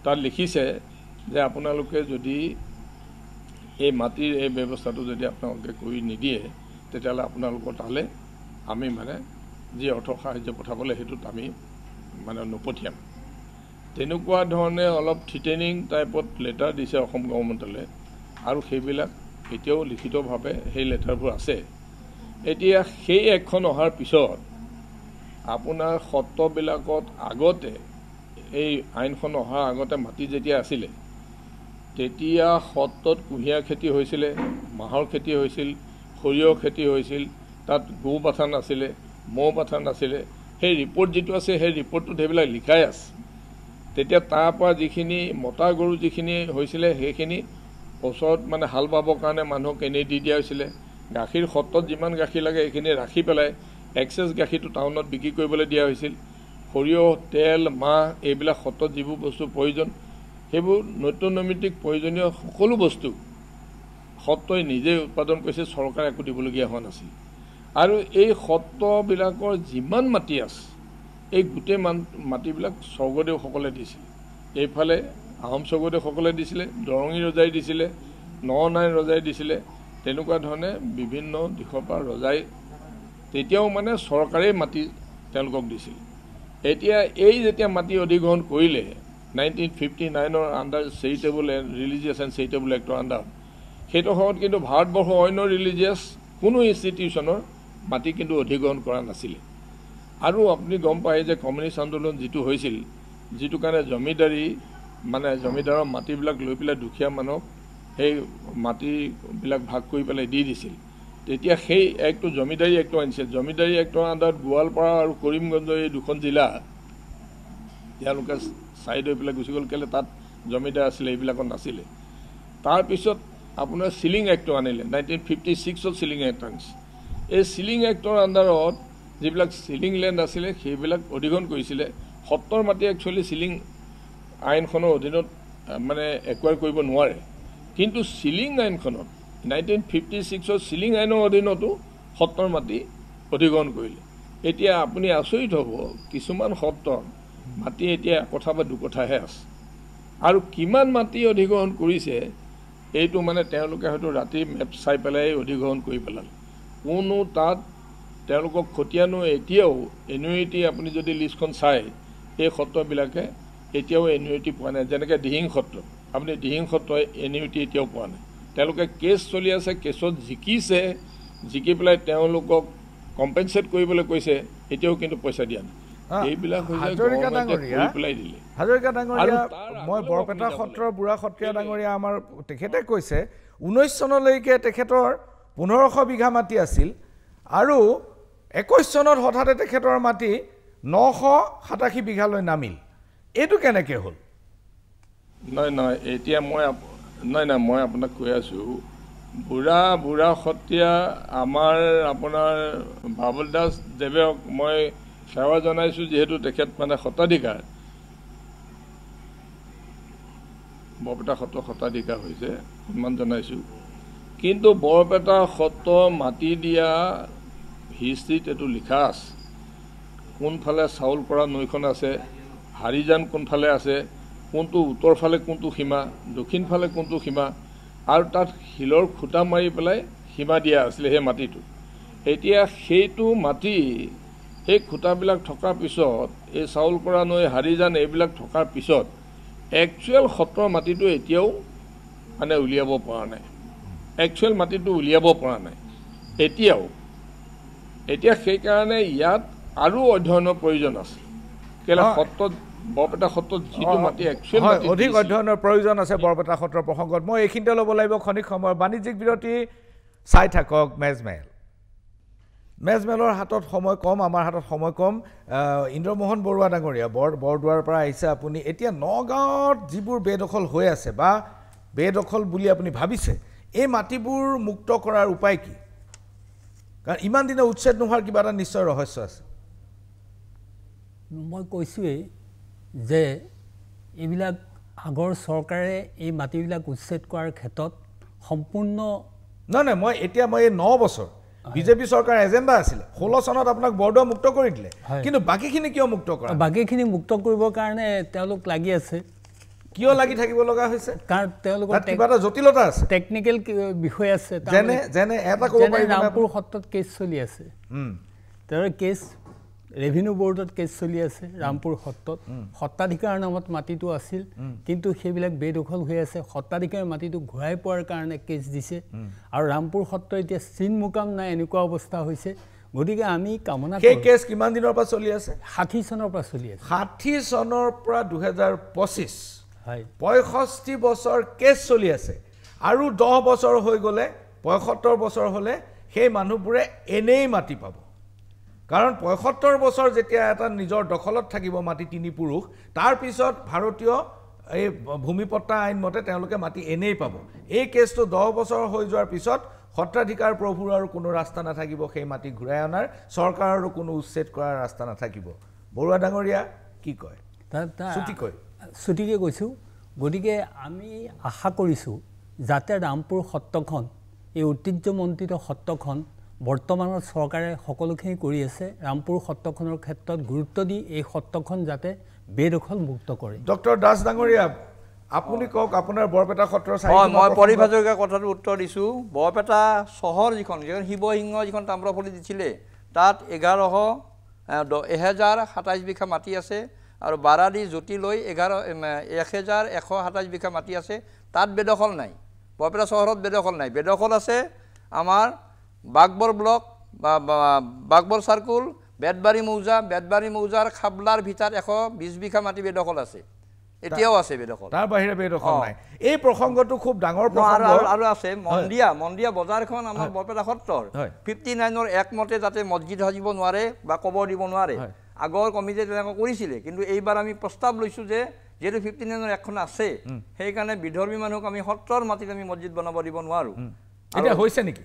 তাত লিখিছে যে আপোনালোকে যদি এই মাটিৰ এই ব্যৱস্থাটো যদি আপোনালোকে কৰি নিদিয়ে তেতিয়াহ'লে আপোনালোকৰ তালৈ আমি মানে যি অৰ্থ সাহায্য পঠাবলৈ সেইটোত আমি মানে নপঠিয়াম তেনেকুৱা ধৰণে অলপ থ্ৰিটেনিং টাইপত লেটাৰ দিছে অসম গভৰ্ণমেণ্টলৈ আৰু সেইবিলাক এতিয়াও লিখিতভাৱে সেই লেটাৰবোৰ আছে এতিয়া সেই এখন অহাৰ পিছত আপোনাৰ সত্ৰবিলাকত আগতে এই আইনখন অহাৰ আগতে মাটি যেতিয়া আছিলে তেতিয়া সত্ৰত কুঁহিয়াৰ খেতি হৈছিলে মাহৰ খেতি হৈছিল সৰিয়হ খেতি হৈছিল তাত গৰু পাঠা নাছিলে মৌ পাঠা নাছিলে সেই ৰিপৰ্ট যিটো আছে সেই ৰিপৰ্টটোত সেইবিলাক লিখাই আছে তেতিয়া তাৰ পৰা যিখিনি মতা গৰু যিখিনি হৈছিলে সেইখিনি ওচৰত মানে হাল বাবৰ কাৰণে মানুহক এনেই দি দিয়া হৈছিলে গাখীৰ সত্ৰত যিমান গাখীৰ লাগে সেইখিনি ৰাখি পেলাই এক্সেছ গাখীৰটো টাউনত বিক্ৰী কৰিবলৈ দিয়া হৈছিল সৰিয়হ তেল মাহ এইবিলাক সত্ৰত যিবোৰ বস্তু প্ৰয়োজন সেইবোৰ নৈমিত্তিক প্ৰয়োজনীয় সকলো বস্তু সত্ৰই নিজে উৎপাদন কৰিছে চৰকাৰে একো দিবলগীয়া হোৱা নাছিল আৰু এই সত্ৰবিলাকৰ যিমান মাটি আছে এই গোটেই মাটিবিলাক স্বৰ্গদেউসকলে দিছিল এইফালে আহোম স্বৰ্গদেউসকলে দিছিলে দৰঙী ৰজাই দিছিলে নৰনাৰায়ণ ৰজাই দিছিলে তেনেকুৱা ধৰণে বিভিন্ন দিশৰ পৰা ৰজাই তেতিয়াও মানে চৰকাৰেই মাটি তেওঁলোকক দিছিল এতিয়া এই যেতিয়া মাটি অধিগ্ৰহণ কৰিলে 1959 under charitable and religious and charitable actor under সেইটো সময়ত কিন্তু ভাৰতবৰ্ষৰ অন্য ৰিলিজিয়াছ কোনো ইনষ্টিটিউশ্যনৰ মাটি কিন্তু অধিগ্ৰহণ কৰা নাছিলে আৰু আপুনি গম পায় যে কমিউনিষ্ট আন্দোলন যিটো হৈছিল যিটো কাৰণে জমিদাৰী মানে জমিদাৰৰ মাটিবিলাক লৈ পেলাই দুখীয়া মানুহক সেই মাটিবিলাক ভাগ কৰি পেলাই দি দিছিল তেতিয়া সেই এক্টটো জমিদাৰী এক্ট আনিছিল জমিদাৰী এক্টৰ আণ্ডাৰত গোৱালপাৰা আৰু কৰিমগঞ্জ এই দুখন জিলা তেওঁলোকে ছাইড হৈ পেলাই গুচি গ'ল কেলৈ তাত জমিদাৰ আছিলে এইবিলাকত নাছিলে তাৰপিছত আপোনাৰ চিলিং এক্টটো আনিলে 1956ত চিলিং এক্ট আনিছে এই চিলিং এক্টৰ আণ্ডাৰত যিবিলাক চিলিং লেণ্ড আছিলে সেইবিলাক অধিগ্ৰহণ কৰিছিলে সত্তৰ মাটি একচুৱেলি চিলিং আইনখনৰ অধীনত মানে একুৱায়াৰ কৰিব নোৱাৰে কিন্তু চিলিং আইনখনত 1956ৰ চিলিং আইনৰ অধীনতো সত্ৰৰ মাটি অধিগ্ৰহণ কৰিলে এতিয়া আপুনি আচৰিত হ'ব কিছুমান সত্ৰৰ মাটি এতিয়া একঠা বা দুকঠাহে আছে আৰু কিমান মাটি অধিগ্ৰহণ কৰিছে এইটো মানে তেওঁলোকে হয়তো ৰাতি মেপ চাই পেলাই অধিগ্ৰহণ কৰি পেলালে কোনো তাত তেওঁলোকক খতিয়ানো এতিয়াও এনুইটি আপুনি যদি লিষ্টখন চায় এই সত্ৰবিলাকে এতিয়াও এনুইটি পোৱা নাই যেনেকৈ দিহিং সত্ৰ আপুনি দিহিং সত্ৰই এনুইটি এতিয়াও পোৱা নাই তেওঁলোকে কেছ চলি আছে কেছত জিকি পেলাই তেওঁলোকক কম্পেনচেট কৰিবলৈ কৈছে এতিয়াও কিন্তু পইচা দিয়া নাই এইবিলাক হাজৰিকা ডাঙৰীয়া মই বৰপেটা সত্ৰৰ বুঢ়া সত্ৰীয়া ডাঙৰীয়া আমাৰ তেখেতে কৈছে 19 চনলৈকে তেখেতৰ 1500 বিঘা মাটি আছিল আৰু 21 চনত হঠাতে তেখেতৰ মাটি 987 বিঘালৈ নামিল এইটো কেনেকৈ হ'ল নহয় এতিয়া মই আপোনাক কৈ আছোঁ বুঢ়া সত্ৰীয়া আমাৰ আপোনাৰ বাবুল দাস দেৱেক মই সেৱা জনাইছোঁ যিহেতু তেখেত মানে সত্ৰাধিকাৰ বৰপেটা সত্ৰ সত্ৰাধিকাৰ হৈছে সন্মান জনাইছোঁ কিন্তু বৰপেটা সত্ৰ মাটি দিয়া হিষ্ট্ৰীত এইটো লিখা আছে কোনফালে চাউল পৰা নৈখন আছে হাৰিজান কোনফালে আছে কোনটো উত্তৰ ফালে কোনটো সীমা দক্ষিণ ফালে কোনটো সীমা আৰু তাত শিলৰ খুঁটা মাৰি পেলাই সীমা দিয়া আছিলে সেই মাটিটো এতিয়া সেইটো মাটি সেই খুঁটাবিলাক থকাৰ পিছত এই চাউল পৰা নৈ হাৰিজান এইবিলাক থকাৰ পিছত একচুৱেল সত্ৰৰ মাটিটো এতিয়াও মানে উলিয়াব পৰা নাই একচুৱেল মাটিটো উলিয়াব পৰা নাই এতিয়া সেইকাৰণে ইয়াত আৰু অধ্যয়নৰ প্ৰয়োজন আছে কেলৈ সত্ৰত বৰপেটা সত্ৰত যিটো মাটি একচুৱেল অধিক অধ্যয়নৰ প্ৰয়োজন আছে বৰপেটা সত্ৰৰ প্ৰসংগত মই এইখিনিতে ল'ব লাগিব ক্ষণিক সময় বাণিজ্যিক বিৰতি চাই থাকক মেজমেলৰ হাতত সময় কম আমাৰ হাতত সময় কম ইন্দ্ৰমোহন বৰুৱা ডাঙৰীয়া বৰদুৱাৰৰ পৰা আহিছে আপুনি এতিয়া নগাঁৱত যিবোৰ বেদখল হৈ আছে বা বেদখল বুলি আপুনি ভাবিছে এই মাটিবোৰ মুক্ত কৰাৰ উপায় কি কাৰণ ইমান দিনে উচ্ছেদ নোহোৱাৰ কিবা এটা নিশ্চয় ৰহস্য আছে মই কৈছোৱেই যে এইবিলাক আগৰ চৰকাৰে এই মাটিবিলাক উচ্ছেদ কৰাৰ ক্ষেত্ৰত সম্পূৰ্ণ নহয় মই এতিয়া মই 9 বছৰ বিজেপি চৰকাৰ এজেণ্ডা আছিলে 16 চনত আপোনাক বৰদোৱা মুক্ত কৰি দিলে কিন্তু বাকিখিনি কিয় মুক্ত কৰা বাকিখিনি মুক্ত কৰিবৰ কাৰণে তেওঁলোক লাগি আছে কিয় লাগি থাকিব লগা হৈছে কাৰণ তেওঁলোকৰ কিবা এটা জটিলতা আছে টেকনিক্যাল বিষয় আছে যেনে এটা ক'ব পাৰি ৰামপুৰ সত্ৰত কেছ চলি আছে তেওঁৰ কেছ ৰেভিনিউ বোৰ্ডত কেছ চলি আছে ৰামপুৰ সত্ৰত সত্তাধিকাৰ নামত মাটিটো আছিল কিন্তু সেইবিলাক বেদখল হৈ আছে সত্তাধিকাৰ মাটিটো ঘূৰাই পোৱাৰ কাৰণে কেছ দিছে আৰু ৰামপুৰ সত্ৰ এতিয়া চিন মুকাম নাই এনেকুৱা অৱস্থা হৈছে গতিকে আমি কামনা সেই কেছ কিমান দিনৰ পৰা চলি আছে 60 চনৰ পৰা চলি আছে 60 চনৰ পৰা 2025 হয় 65 বছৰ কেছ চলি আছে আৰু 10 বছৰ হৈ গ'লে 75 বছৰ হ'লে সেই মানুহবোৰে এনেই মাটি পাব কাৰণ 75 বছৰ যেতিয়া এটা নিজৰ দখলত থাকিব মাটি তিনি পুৰুষ তাৰ পিছত ভাৰতীয় এই ভূমিপট্টা আইন মতে তেওঁলোকে মাটি এনেই পাব এই কেছটো 10 বছৰ হৈ যোৱাৰ পিছত সত্ৰাধিকাৰ প্ৰভুৰ আৰু কোনো ৰাস্তা নাথাকিব সেই মাটি ঘূৰাই অনাৰ চৰকাৰৰো কোনো উচ্ছেদ কৰাৰ ৰাস্তা নাথাকিব বৰুৱা ডাঙৰীয়া কি কয় ছুটিকে কৈছোঁ গতিকে আমি আশা কৰিছোঁ যাতে ৰামপুৰ সত্ৰখন এই ঐতিহ্যমণ্ডিত সত্ৰখন বৰ্তমানৰ চৰকাৰে সকলোখিনি কৰি আছে ৰামপুৰ সত্ৰখনৰ ক্ষেত্ৰত গুৰুত্ব দি এই সত্ৰখন যাতে বেদখল মুক্ত কৰে ডক্টৰ দাস ডাঙৰীয়া আপুনি কওক আপোনাৰ বৰপেটা সত্ৰৰ মই পৰিভাষিকা কথাটো উত্তৰ দিছোঁ বৰপেটা চহৰ যিখন শিৱসিংহ যিখন তাম্ৰফলি দিছিলে তাত 1027 বিঘা মাটি আছে আৰু বাৰাদি জ্যোতি লৈ 1127 বিঘা মাটি আছে তাত বেদখল নাই বৰপেটা চহৰত বেদখল নাই বেদখল আছে আমাৰ বাগবৰ ব্লক বা বাগবৰ চাৰ্কুল বেতবাৰী মৌজাৰ খাবলাৰ ভিতৰত 120 বিঘা মাটি বেদখল আছে এতিয়াও আছে বেদখল তাৰ বাহিৰে বেদখল নাই এই প্ৰসংগটো খুব ডাঙৰ প্ৰসংগ আৰু আছে মন্দিয়া বজাৰখন আমাৰ বৰপেটা সত্ৰৰ 59ৰ একমতে যাতে মছজিদ সাজিব নোৱাৰে বা কবৰ দিব নোৱাৰে আগৰ কমিটিয়ে তেনেকৈ কৰিছিলে কিন্তু এইবাৰ আমি প্ৰস্তাৱ লৈছোঁ যে যেহেতু 59ৰ একখন আছে সেইকাৰণে বিধৰ্মী মানুহক আমি সত্ৰৰ মাটিত আমি মছজিদ বনাব দিব নোৱাৰোঁ এতিয়া হৈছে নেকি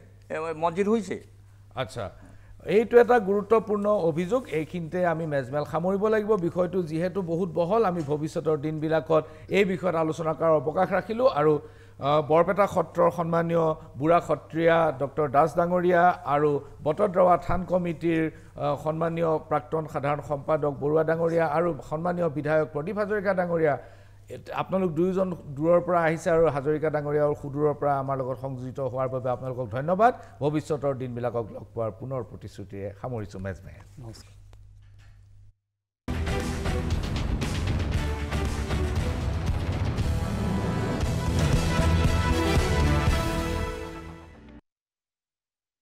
মছজিদ হৈছে আচ্ছা এইটো এটা গুৰুত্বপূৰ্ণ অভিযোগ এইখিনিতে আমি মেজমেল সামৰিব লাগিব বিষয়টো যিহেতু বহুত বহল আমি ভৱিষ্যতৰ দিনবিলাকত এই বিষয়ত আলোচনা কৰাৰ অৱকাশ ৰাখিলোঁ আৰু বৰপেটা সত্ৰৰ সন্মানীয় বুঢ়া সত্ৰীয়া ডক্টৰ দাস ডাঙৰীয়া আৰু বটদ্ৰৱা থান কমিটিৰ সন্মানীয় প্ৰাক্তন সাধাৰণ সম্পাদক বৰুৱা ডাঙৰীয়া আৰু সন্মানীয় বিধায়ক প্ৰদীপ হাজৰিকা ডাঙৰীয়া আপোনালোক দুয়োজন দূৰৰ পৰা আহিছে আৰু হাজৰিকা ডাঙৰীয়া আৰু সুদূৰৰ পৰা আমাৰ লগত সংযোজিত হোৱাৰ বাবে আপোনালোকক ধন্যবাদ ভৱিষ্যতৰ দিনবিলাকক লগ পোৱাৰ পুনৰ প্ৰতিশ্ৰুতিৰে সামৰিছোঁ মেজমেল নমস্কাৰ